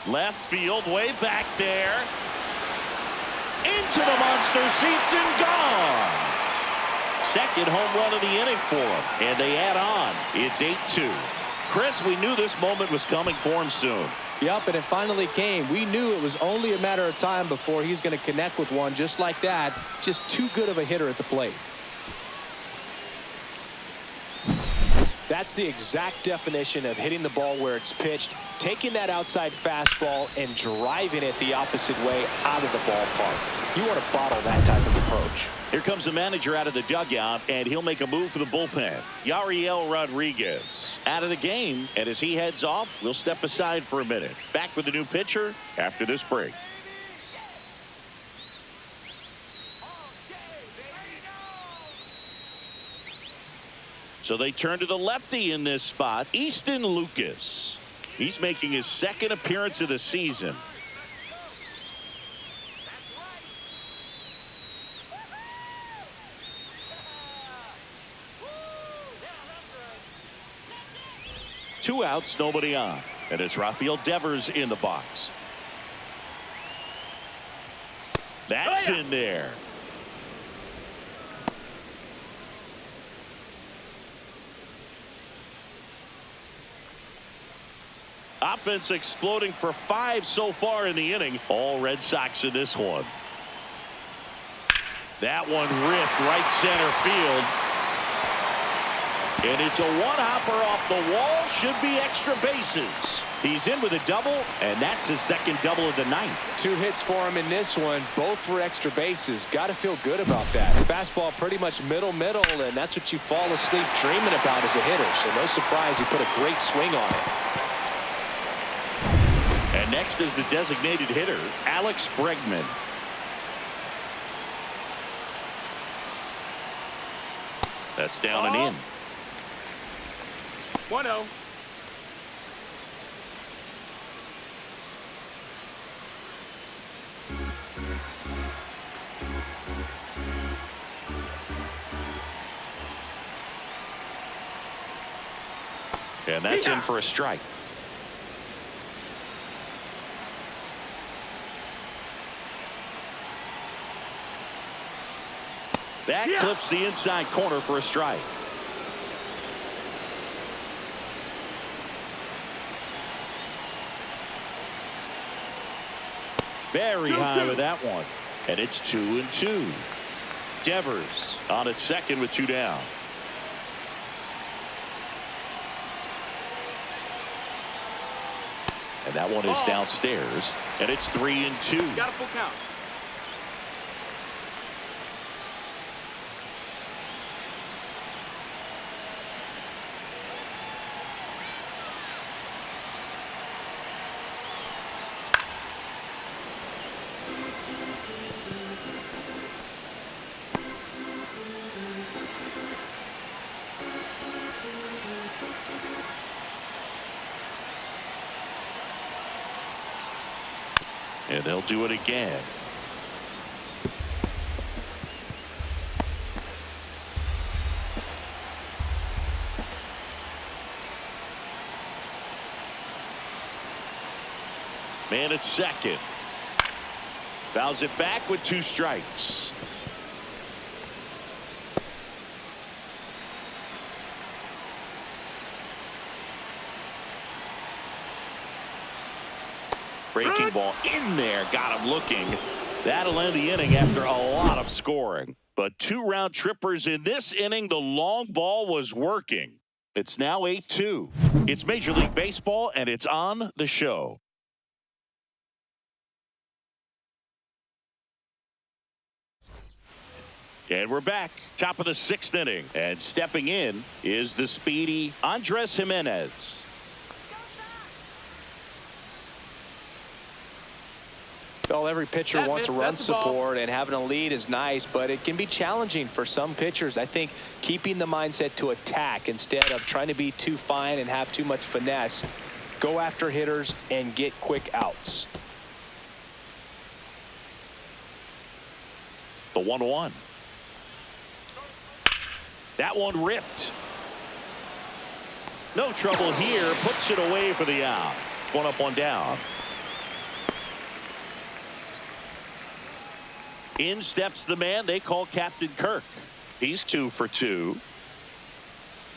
Left field, way back there. Into the monster seats and gone. Second home run of the inning for him. And they add on. It's 8-2. Chris, we knew this moment was coming for him soon. Yep, and it finally came. We knew it was only a matter of time before he's going to connect with one just like that. Just too good of a hitter at the plate. That's the exact definition of hitting the ball where it's pitched, taking that outside fastball and driving it the opposite way out of the ballpark. You want to bottle that type of approach. Here comes the manager out of the dugout, and he'll make a move for the bullpen. Yariel Rodriguez out of the game, and as he heads off, we'll step aside for a minute. Back with the new pitcher after this break. So they turn to the lefty in this spot, Easton Lucas. He's making his second appearance of the season. Two outs, nobody on. And it's Rafael Devers in the box. That's in there. Offense exploding for 5 so far in the inning. All Red Sox in this one. That one ripped right center field. And it's a one-hopper off the wall. Should be extra bases. He's in with a double, and that's his second double of the night. 2 hits for him in this one, both for extra bases. Got to feel good about that. Fastball pretty much middle, and that's what you fall asleep dreaming about as a hitter. So no surprise he put a great swing on it. And next is the designated hitter, Alex Bregman. That's down and in. 1-0. And that's in for a strike. That clips the inside corner for a strike. Very high with that one. And it's 2-2. Devers on at second with 2 down. And that one is downstairs. And it's 3-2. Got a full count. And they'll do it again. Man at second. Fouls it back with 2 strikes. Breaking ball in there, got him looking. That'll end the inning after a lot of scoring. But 2 round trippers in this inning. The long ball was working. It's now 8-2. It's Major League Baseball, and it's on the show. And we're back, top of the 6th inning. And stepping in is the speedy Andres Jimenez. Well, every pitcher wants a run support, and having a lead is nice, but it can be challenging for some pitchers. I think keeping the mindset to attack instead of trying to be too fine and have too much finesse. Go after hitters and get quick outs. The 1-1. That one ripped. No trouble here. Puts it away for the out. 1 up, 1 down. In steps the man they call Captain Kirk. He's 2 for 2.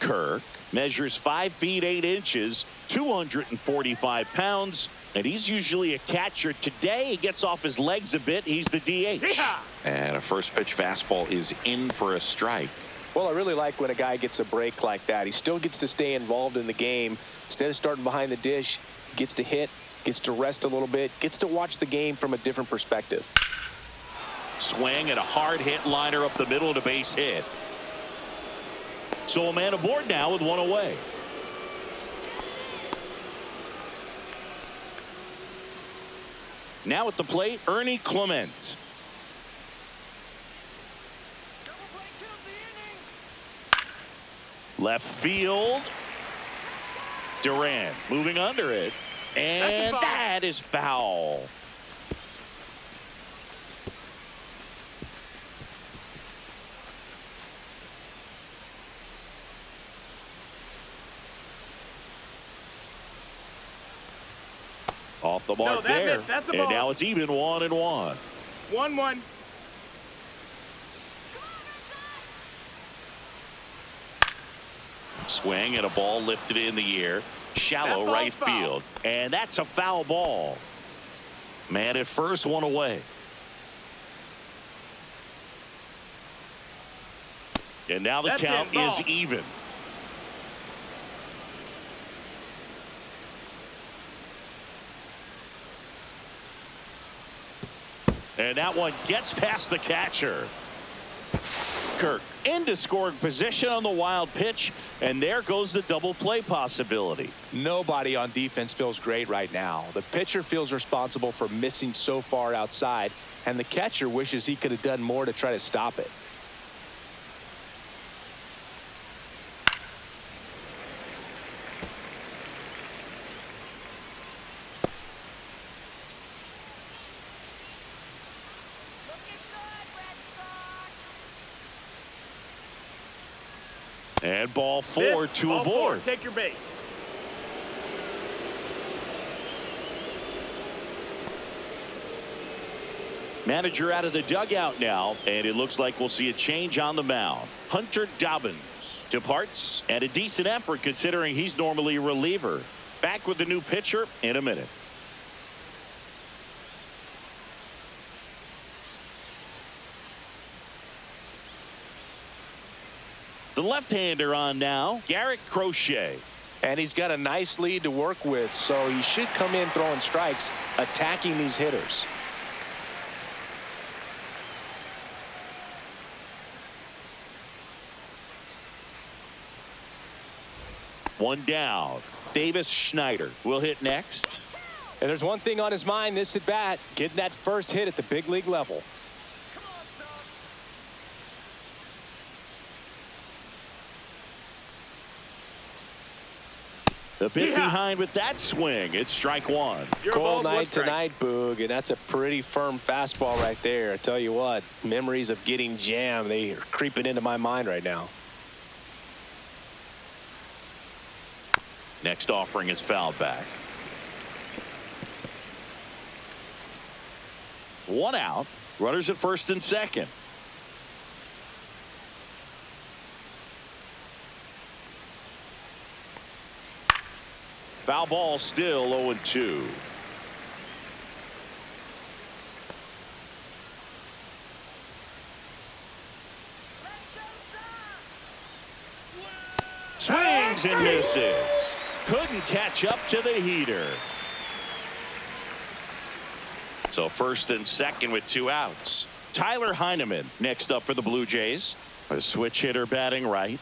Kirk measures 5 feet 8 inches, 245 pounds, and he's usually a catcher. Today he gets off his legs a bit. He's the DH. And a first pitch fastball is in for a strike. Well, I really like when a guy gets a break like that. He still gets to stay involved in the game. Instead of starting behind the dish, he gets to hit, gets to rest a little bit, gets to watch the game from a different perspective. Swing and a hard hit liner up the middle of the base hit. So a man aboard now with 1 away. Now at the plate, Ernie Clement. Left field. Durant moving under it. And that is foul. Off the mark there. That's a and ball. now it's even 1-1. 1-1. Swing and a ball lifted in the air. Shallow right field. And that's a foul ball. Man at first, one away. And now the count is even. And that one gets past the catcher. Kirk into scoring position on the wild pitch, and there goes the double play possibility. Nobody on defense feels great right now. The pitcher feels responsible for missing so far outside, and the catcher wishes he could have done more to try to stop it. And ball 4 to a board. Take your base. Manager out of the dugout now, and it looks like we'll see a change on the mound. Hunter Dobbins departs, and a decent effort considering he's normally a reliever. Back with the new pitcher in a minute. The left-hander on now, Garrett Crochet. And he's got a nice lead to work with, so he should come in throwing strikes, attacking these hitters. One down. Davis Schneider will hit next. And there's one thing on his mind this at bat, getting that first hit at the big league level. The pitch behind with that swing. It's strike one. Cold night tonight, Boog, and that's a pretty firm fastball right there. I tell you what, memories of getting jammed, they are creeping into my mind right now. Next offering is fouled back. One out. Runners at first and second. Foul ball, still 0-2. Swings and misses. Couldn't catch up to the heater. So first and second with 2 outs. Tyler Heineman next up for the Blue Jays. A switch hitter batting right.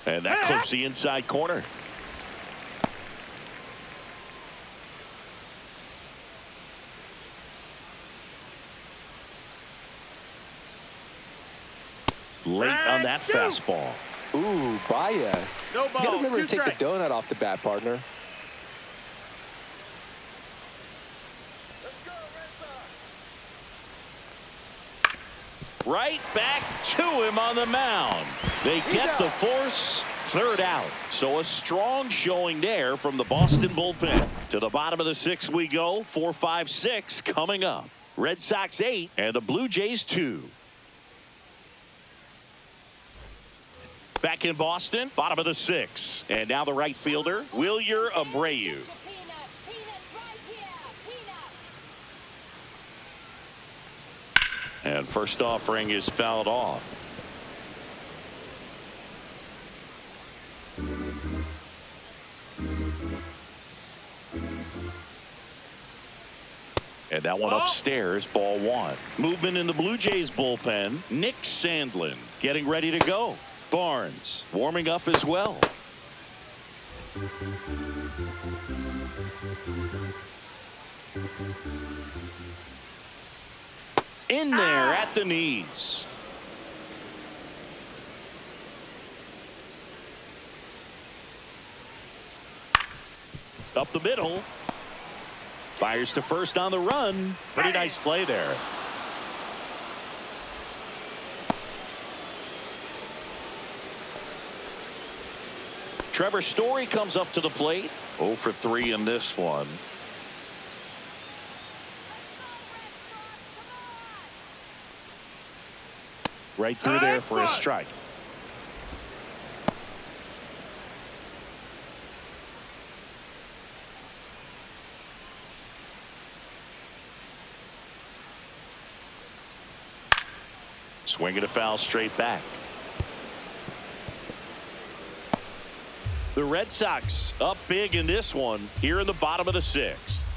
And that clips the inside corner. Late on that fastball. Ooh, Baya. No ball. You gotta remember to take strikes. the donut off the bat, partner. Right back to him on the mound. They get the force. 3rd out. So a strong showing there from the Boston bullpen. To the bottom of the 6th we go. 4, 5, 6 coming up. Red Sox 8 and the Blue Jays 2. Back in Boston, bottom of the 6th. And now the right fielder, Wilyer Abreu. And first offering is fouled off. And that one upstairs, ball 1. Movement in the Blue Jays bullpen. Nick Sandlin getting ready to go. Barnes warming up as well. In there at the knees. Up the middle. Fires to first on the run. Pretty nice play there. Trevor Story comes up to the plate. 0 for 3 in this one. Right through there for a strike. Swing and a foul straight back. The Red Sox up big in this one here in the bottom of the 6th.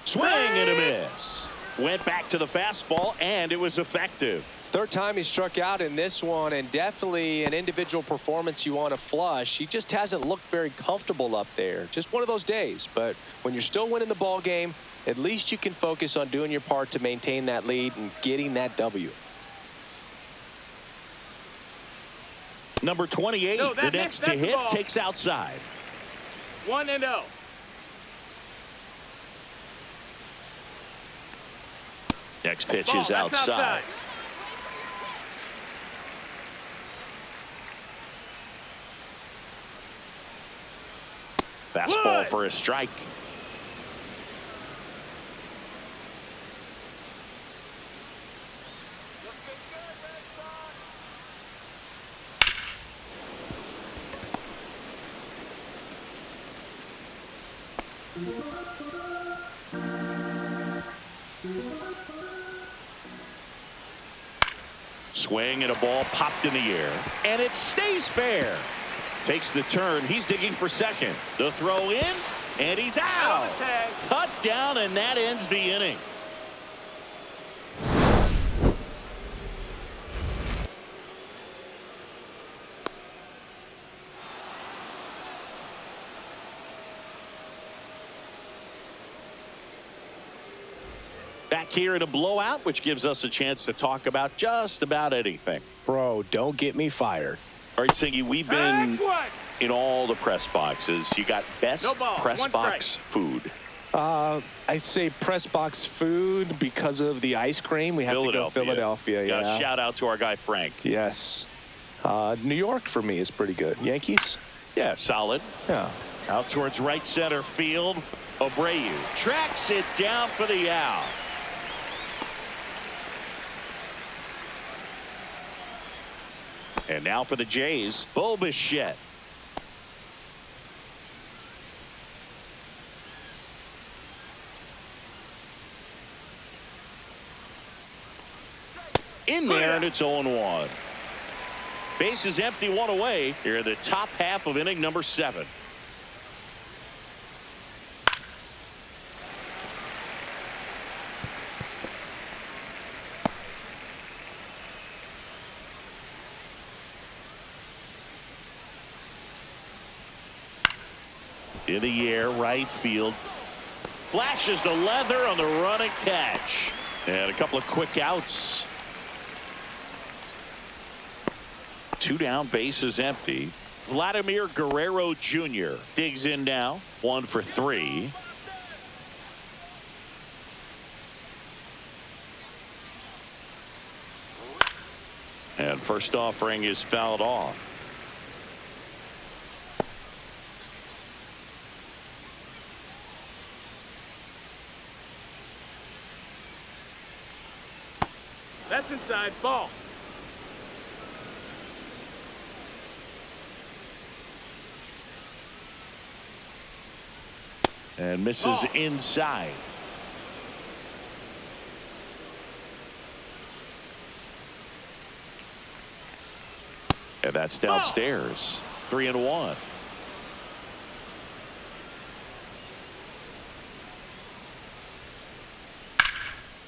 Swing and a miss. Went back to the fastball, and it was effective. Third time he struck out in this one, and definitely an individual performance you want to flush. He just hasn't looked very comfortable up there. Just one of those days. But when you're still winning the ball game, at least you can focus on doing your part to maintain that lead and getting that W. Number 28, the next to hit, takes outside. 1-0. Next pitch is outside. Fastball for a strike. Swing and a ball popped in the air, and it stays fair. Takes the turn. He's digging for second. The throw in, and he's out. Cut down, and that ends the inning. Back here in a blowout, which gives us a chance to talk about just about anything. Bro, don't get me fired. All right, Singy, we've been in all the press boxes. You got best press box food. I'd say press box food because of the ice cream. We have to go Philadelphia. Yeah. Shout out to our guy Frank. Yes. New York for me is pretty good. Yankees? Yeah, solid. Yeah. Out towards right center field. Abreu tracks it down for the out. And now for the Jays, Bo Bichette. In there, and it's 0-1. Base is empty, one away here in the top half of inning number 7. In the air, right field. Flashes the leather on the run and catch. And a couple of quick outs. 2 down, base is empty. Vladimir Guerrero Jr. digs in now. 1 for 3. And first offering is fouled off. That's inside. Ball. And misses inside. And that's downstairs. 3-1.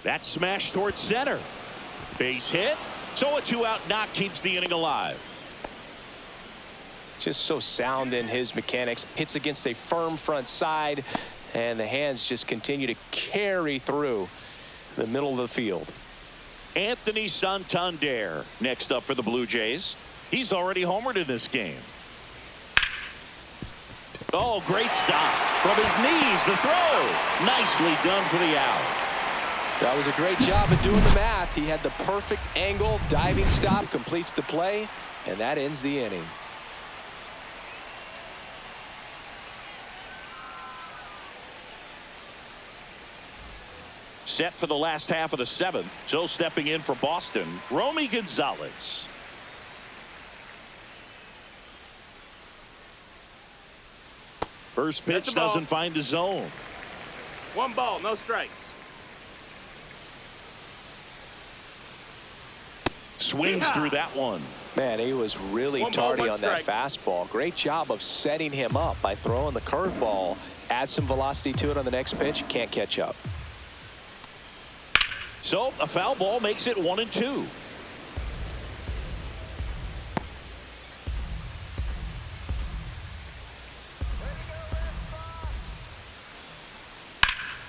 That smash towards center. Base hit. So a 2-out knock keeps the inning alive. Just so sound in his mechanics. Hits against a firm front side, and the hands just continue to carry through the middle of the field. Anthony Santander next up for the Blue Jays. He's already homered in this game. Oh, great stop. From his knees, the throw. Nicely done for the out. That was a great job of doing the math. He had the perfect angle, diving stop, completes the play, and that ends the inning. Set for the last half of the 7th. So stepping in for Boston, Romy Gonzalez. First pitch doesn't find the zone. 1 ball, no strikes. Swings through that one. Man, he was really tardy on that fastball. Great job of setting him up by throwing the curveball. Add some velocity to it on the next pitch. Can't catch up. So a foul ball makes it 1-2.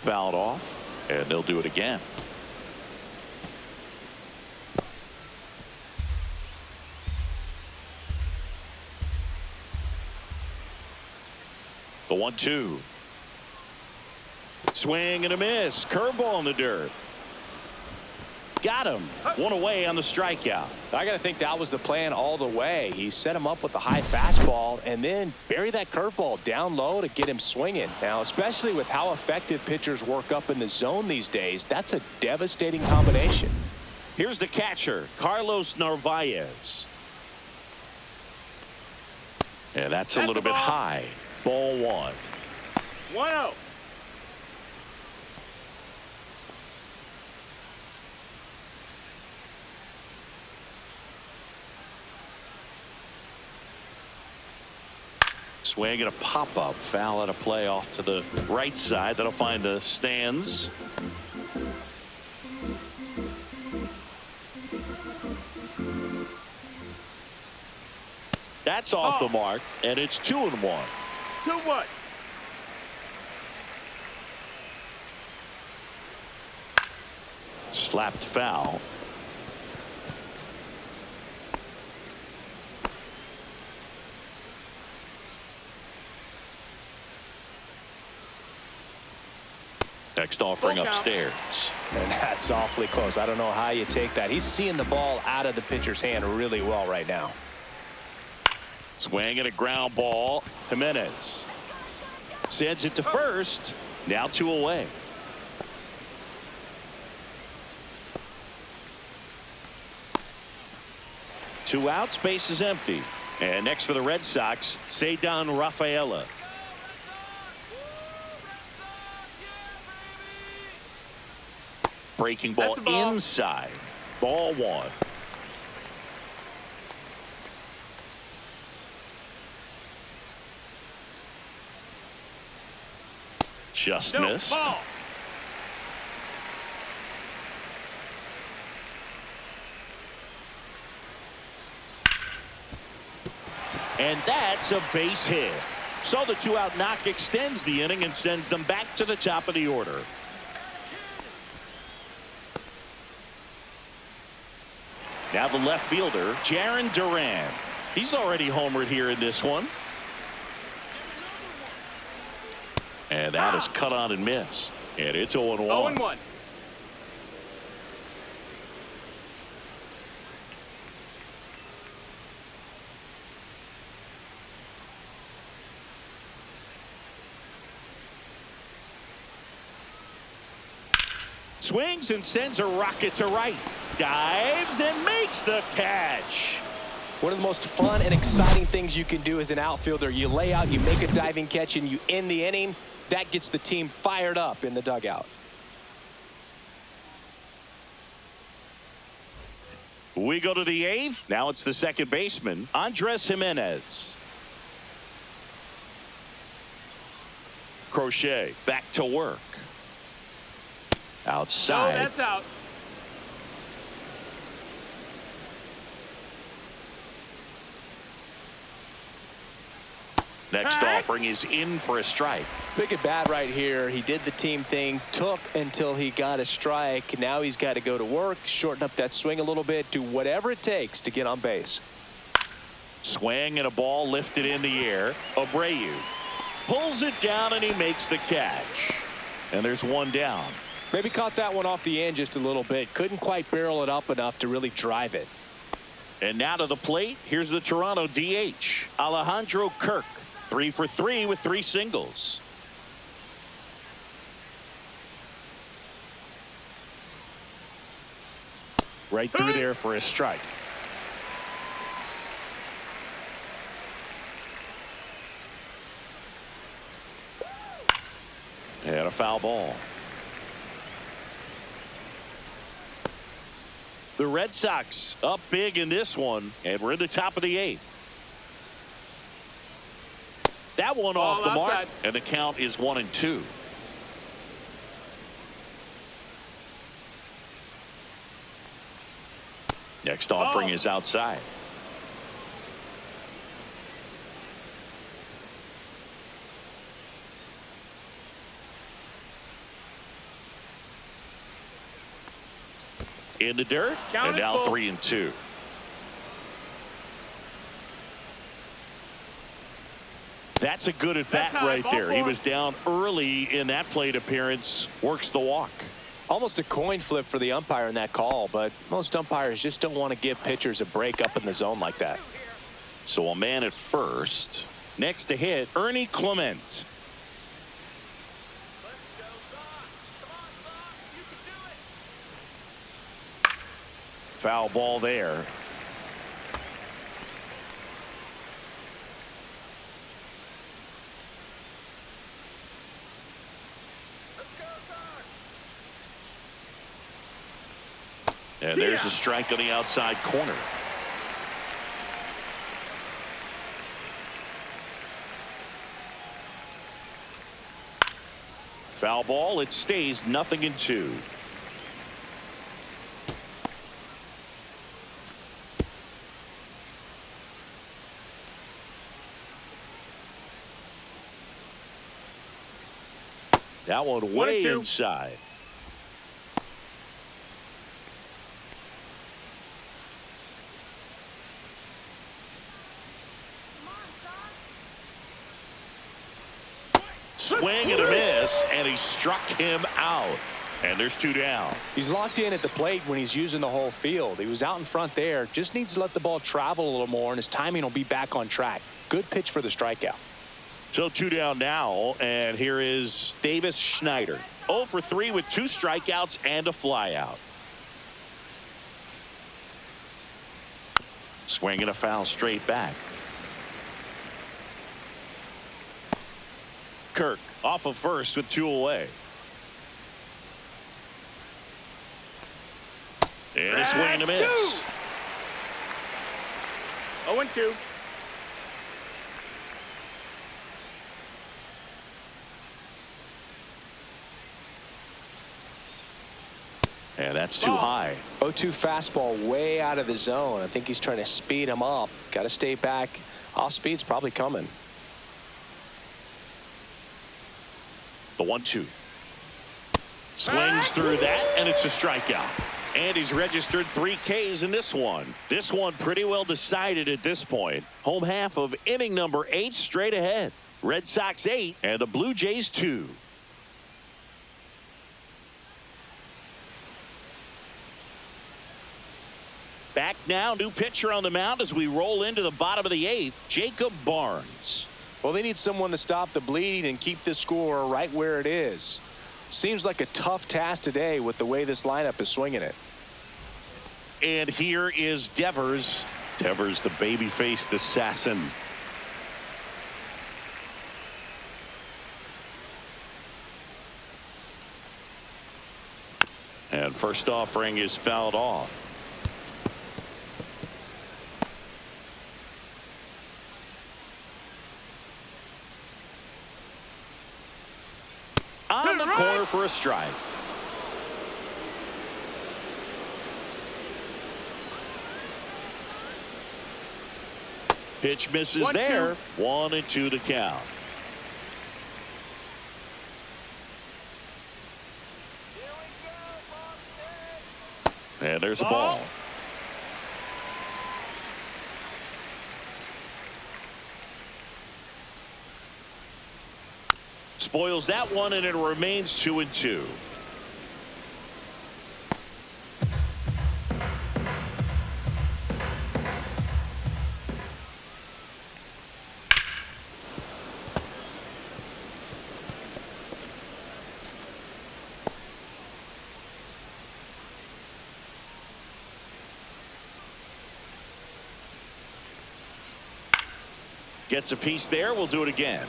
Fouled off, and they'll do it again. The 1-2. Swing and a miss. Curveball in the dirt. Got him. One away on the strikeout. I got to think that was the plan all the way. He set him up with the high fastball and then bury that curveball down low to get him swinging. Now, especially with how effective pitchers work up in the zone these days, that's a devastating combination. Here's the catcher, Carlos Narvaez. And that's a little bit high. Ball 1. 1-0. Swing and a pop-up. Foul at a play off to the right side. That'll find the stands. That's off the mark, and it's 2-1. 2-1. Slapped foul. Next offering upstairs. And that's awfully close. I don't know how you take that. He's seeing the ball out of the pitcher's hand really well right now. Swing and a ground ball. Jimenez sends it to first. Now 2 away. Two outs, base is empty. And next for the Red Sox, Ceddanne Rafaela. Breaking ball inside. Ball 1. Just missed. Ball. And that's a base hit. So the 2-out knock extends the inning and sends them back to the top of the order. Now the left fielder, Jarren Duran. He's already homered here in this one. And that is cut on and missed. And it's 0-1. 0-1. Swings and sends a rocket to right. Dives and makes the catch. One of the most fun and exciting things you can do as an outfielder. You lay out, you make a diving catch, and you end the inning. That gets the team fired up in the dugout. We go to the 8th. Now it's the second baseman, Andres Jimenez. Crochet back to work. Outside. No, that's out. Next offering is in for a strike. Big at bat right here. He did the team thing, took until he got a strike. Now he's got to go to work, shorten up that swing a little bit, do whatever it takes to get on base. Swing and a ball lifted in the air. Abreu. Pulls it down, and he makes the catch. And there's one down. Maybe caught that one off the end just a little bit. Couldn't quite barrel it up enough to really drive it. And now to the plate, here's the Toronto DH, Alejandro Kirk. 3 for 3 with 3 singles. Right through there for a strike. And a foul ball. The Red Sox up big in this one, and we're in the top of the 8th. That one off the mark, and the count is 1-2. Next offering is outside. In the dirt, and now 3-2. That's a good at bat right there. He was down early in that plate appearance. Works the walk. Almost a coin flip for the umpire in that call, but most umpires just don't want to give pitchers a break up in the zone like that. So a man at first. Next to hit, Ernie Clement. Foul ball there. And there's a strike on the outside corner. Foul ball. It stays 0-2. That one way inside. Swing and a miss, and he struck him out. And there's 2 down. He's locked in at the plate when he's using the whole field. He was out in front there. Just needs to let the ball travel a little more, and his timing will be back on track. Good pitch for the strikeout. So 2 down now, and here is Davis Schneider. 0 for 3 with 2 strikeouts and a flyout. Swing and a foul straight back. Kirk off of first with 2 away. And a swing and a miss. 0-2. And that's too high. 0-2 fastball way out of the zone. I think he's trying to speed him up. Got to stay back. Off speed's probably coming. The 1-2. Swings through that, and it's a strikeout. And he's registered 3 Ks in this one. This one pretty well decided at this point. Home half of inning number 8 straight ahead. Red Sox 8 and the Blue Jays 2. Back now, new pitcher on the mound as we roll into the bottom of the 8th, Jacob Barnes. Well, they need someone to stop the bleeding and keep the score right where it is. Seems like a tough task today with the way this lineup is swinging it. And here is Devers. Devers, the baby-faced assassin. And first offering is fouled off. On the corner for a strike. Pitch misses there. 1-2 to count. And there's a ball. spoils that one, and it remains 2-2. Gets a piece there. We'll do it again.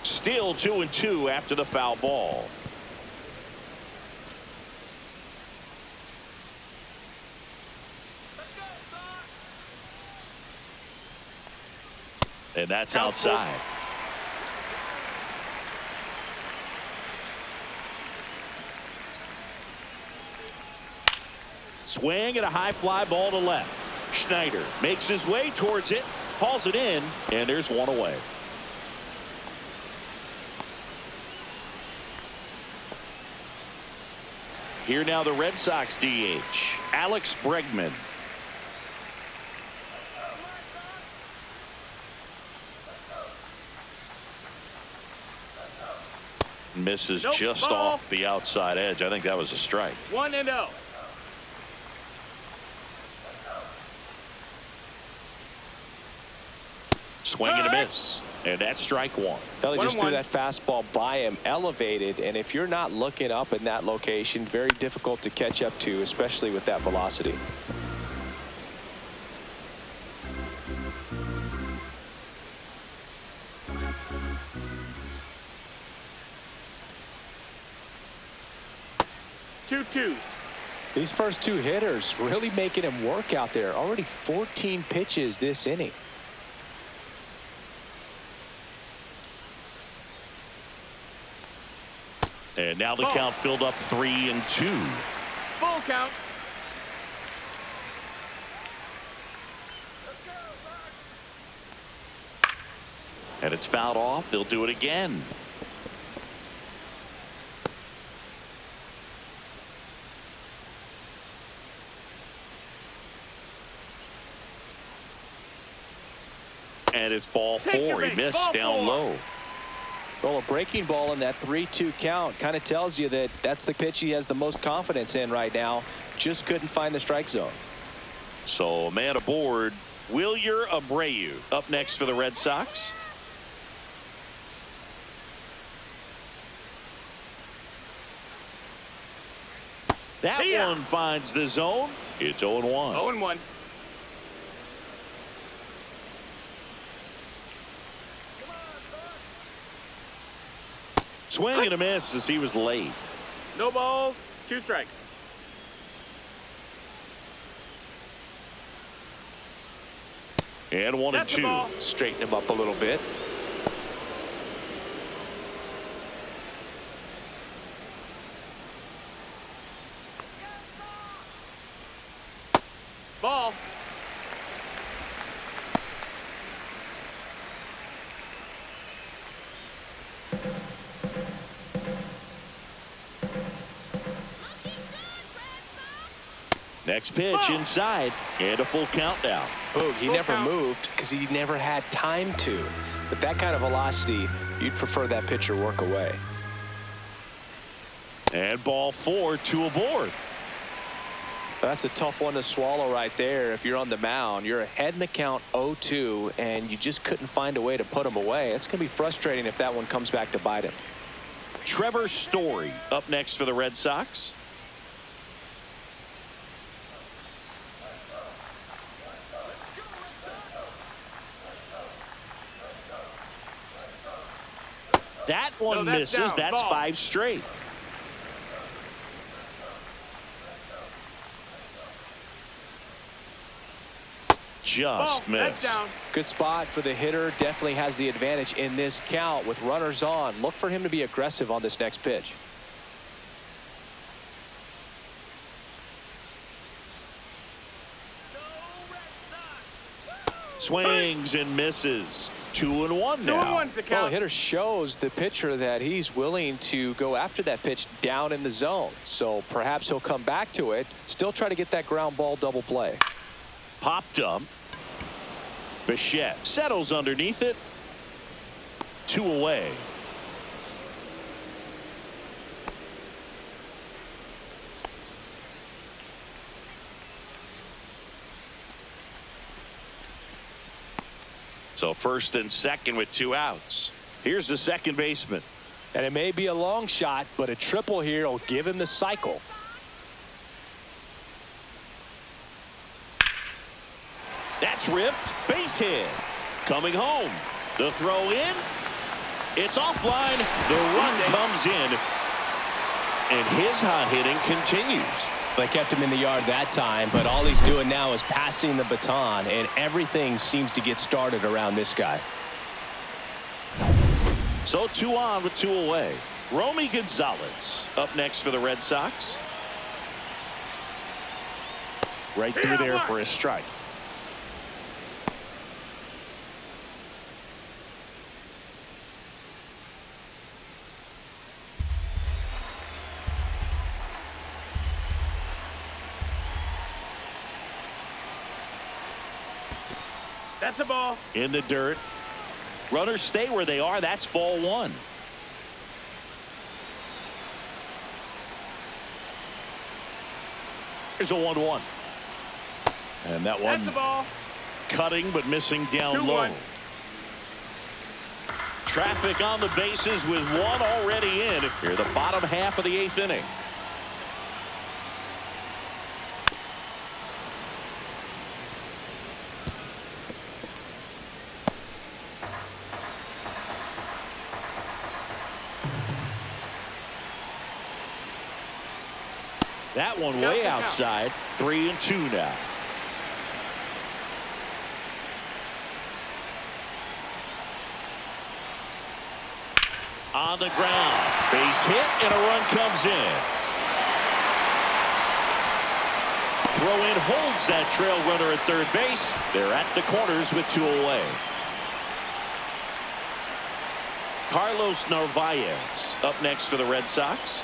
Still 2-2 after the foul ball. And that's outside. Swing and a high fly ball to left. Schneider makes his way towards it, hauls it in, and there's one away. Here now the Red Sox DH, Alex Bregman. Misses just off the outside edge. I think that was a strike. 1-0. Swing and a miss. And that's strike one. He just threw that fastball by him, elevated, and if you're not looking up in that location, very difficult to catch up to, especially with that velocity. These first two hitters really making him work out there. Already 14 pitches this inning. And now the count filled up 3-2. Full count. And it's fouled off. They'll do it again. And it's ball four. He missed down low. Well, a breaking ball in that 3-2 count kind of tells you that that's the pitch he has the most confidence in right now. Just couldn't find the strike zone. So a man aboard, Wilyer Abreu up next for the Red Sox. That one finds the zone. It's 0-1. 0-1. Swing and a miss as he was late. No balls, 2 strikes. And 1-2. Straighten him up a little bit. Ball. Next pitch inside, and a full count now. Oh, he never moved because he never had time to. But that kind of velocity, you'd prefer that pitcher work away. And ball 4, 2 aboard. That's a tough one to swallow right there. If you're on the mound, you're ahead in the count 0-2, and you just couldn't find a way to put him away. It's going to be frustrating if that one comes back to bite him. Trevor Story up next for the Red Sox. That one misses. That's 5 straight. Just missed. Good spot for the hitter. Definitely has the advantage in this count with runners on. Look for him to be aggressive on this next pitch. Swings and misses. 2-1 now. 2-1's the Well, count. the hitter shows the pitcher that he's willing to go after that pitch down in the zone. So perhaps he'll come back to it, still try to get that ground ball double play. Popped up. Bichette settles underneath it. 2 away. So first and second with 2 outs. Here's the second baseman. And it may be a long shot, but a triple here will give him the cycle. That's ripped. Base hit. Coming home. The throw in. It's offline. The run comes in. And his hot hitting continues. They kept him in the yard that time, but all he's doing now is passing the baton, and everything seems to get started around this guy. So 2 on with 2 away. Romy Gonzalez up next for the Red Sox. Right through there for a strike. That's a ball. In the dirt. Runners stay where they are. That's ball 1. Here's a 1-1. And that one That's a ball. cutting but missing down 2-1. low. Traffic on the bases with 1 already in here, the bottom half of the 8th inning. That one way outside. 3-2 now. On the ground. Base hit and a run comes in. Throw in holds that trail runner at third base. They're at the corners with 2 away. Carlos Narvaez up next for the Red Sox.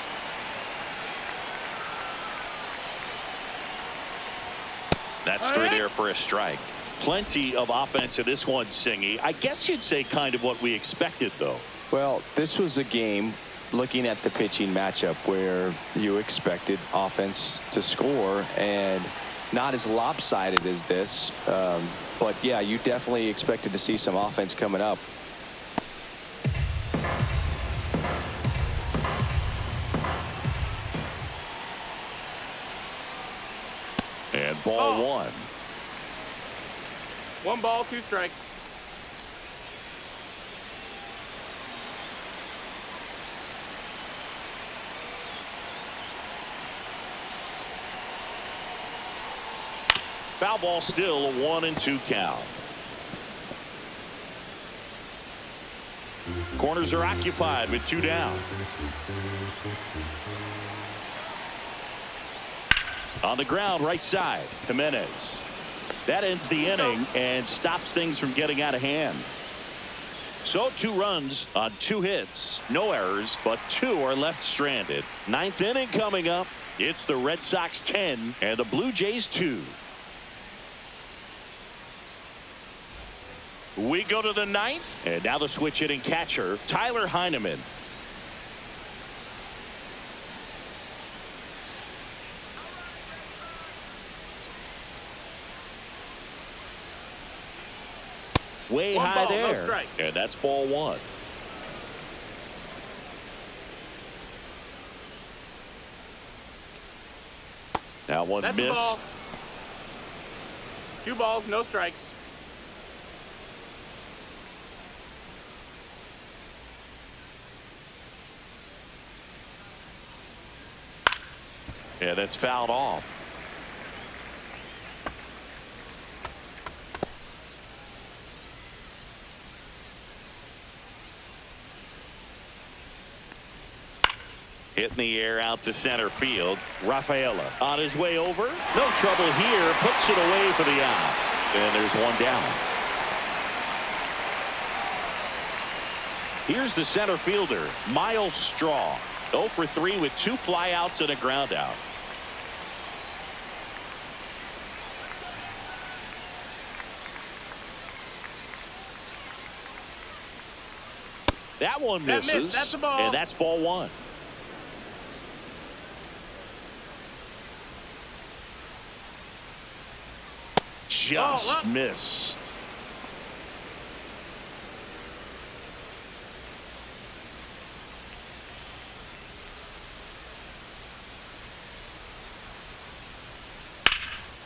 That's through there for a strike. Plenty of offense in this one, Singy. I guess you'd say kind of what we expected, though. Well, this was a game, looking at the pitching matchup, where you expected offense to score, and not as lopsided as this. But, yeah, you definitely expected to see some offense coming up. And ball 1. 1 ball, 2 strikes. Foul ball still, a 1-2 count. Corners are occupied with 2 down. On the ground, right side, Jimenez. That ends the inning and stops things from getting out of hand. So 2 runs on 2 hits, no errors, but 2 are left stranded. 9th inning coming up. It's the Red Sox 10 and the Blue Jays 2. We go to the 9th, and now the switch hitting catcher, Tyler Heineman. Way 1 high ball, no there. strikes. And that's ball 1. That one That's a ball. missed. 2 balls, no strikes. Yeah, that's fouled off. Hit in the air out to center field. Rafaela on his way over. No trouble here. Puts it away for the out. And there's 1 down. Here's the center fielder, Miles Straw. 0 for 3 with 2 flyouts and a ground out. That one misses. That's a ball. And that's ball 1. Just missed.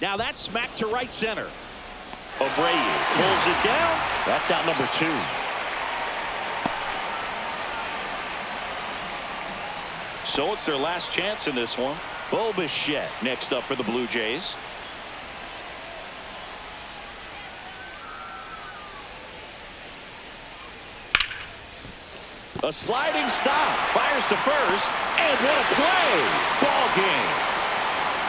Now that's smacked to right center. Abreu pulls it down. That's out number 2. So it's their last chance in this one. Bo Bichette next up for the Blue Jays. A sliding stop. Fires to first. And what a play. Ball game.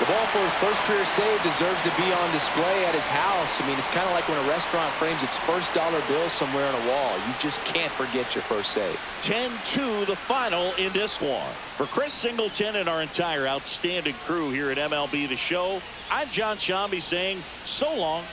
The ball for his first career save deserves to be on display at his house. I mean, it's kind of like when a restaurant frames its first dollar bill somewhere on a wall. You just can't forget your first save. 10-2 the final in this one. For Chris Singleton and our entire outstanding crew here at MLB The Show, I'm John Shambi saying so long.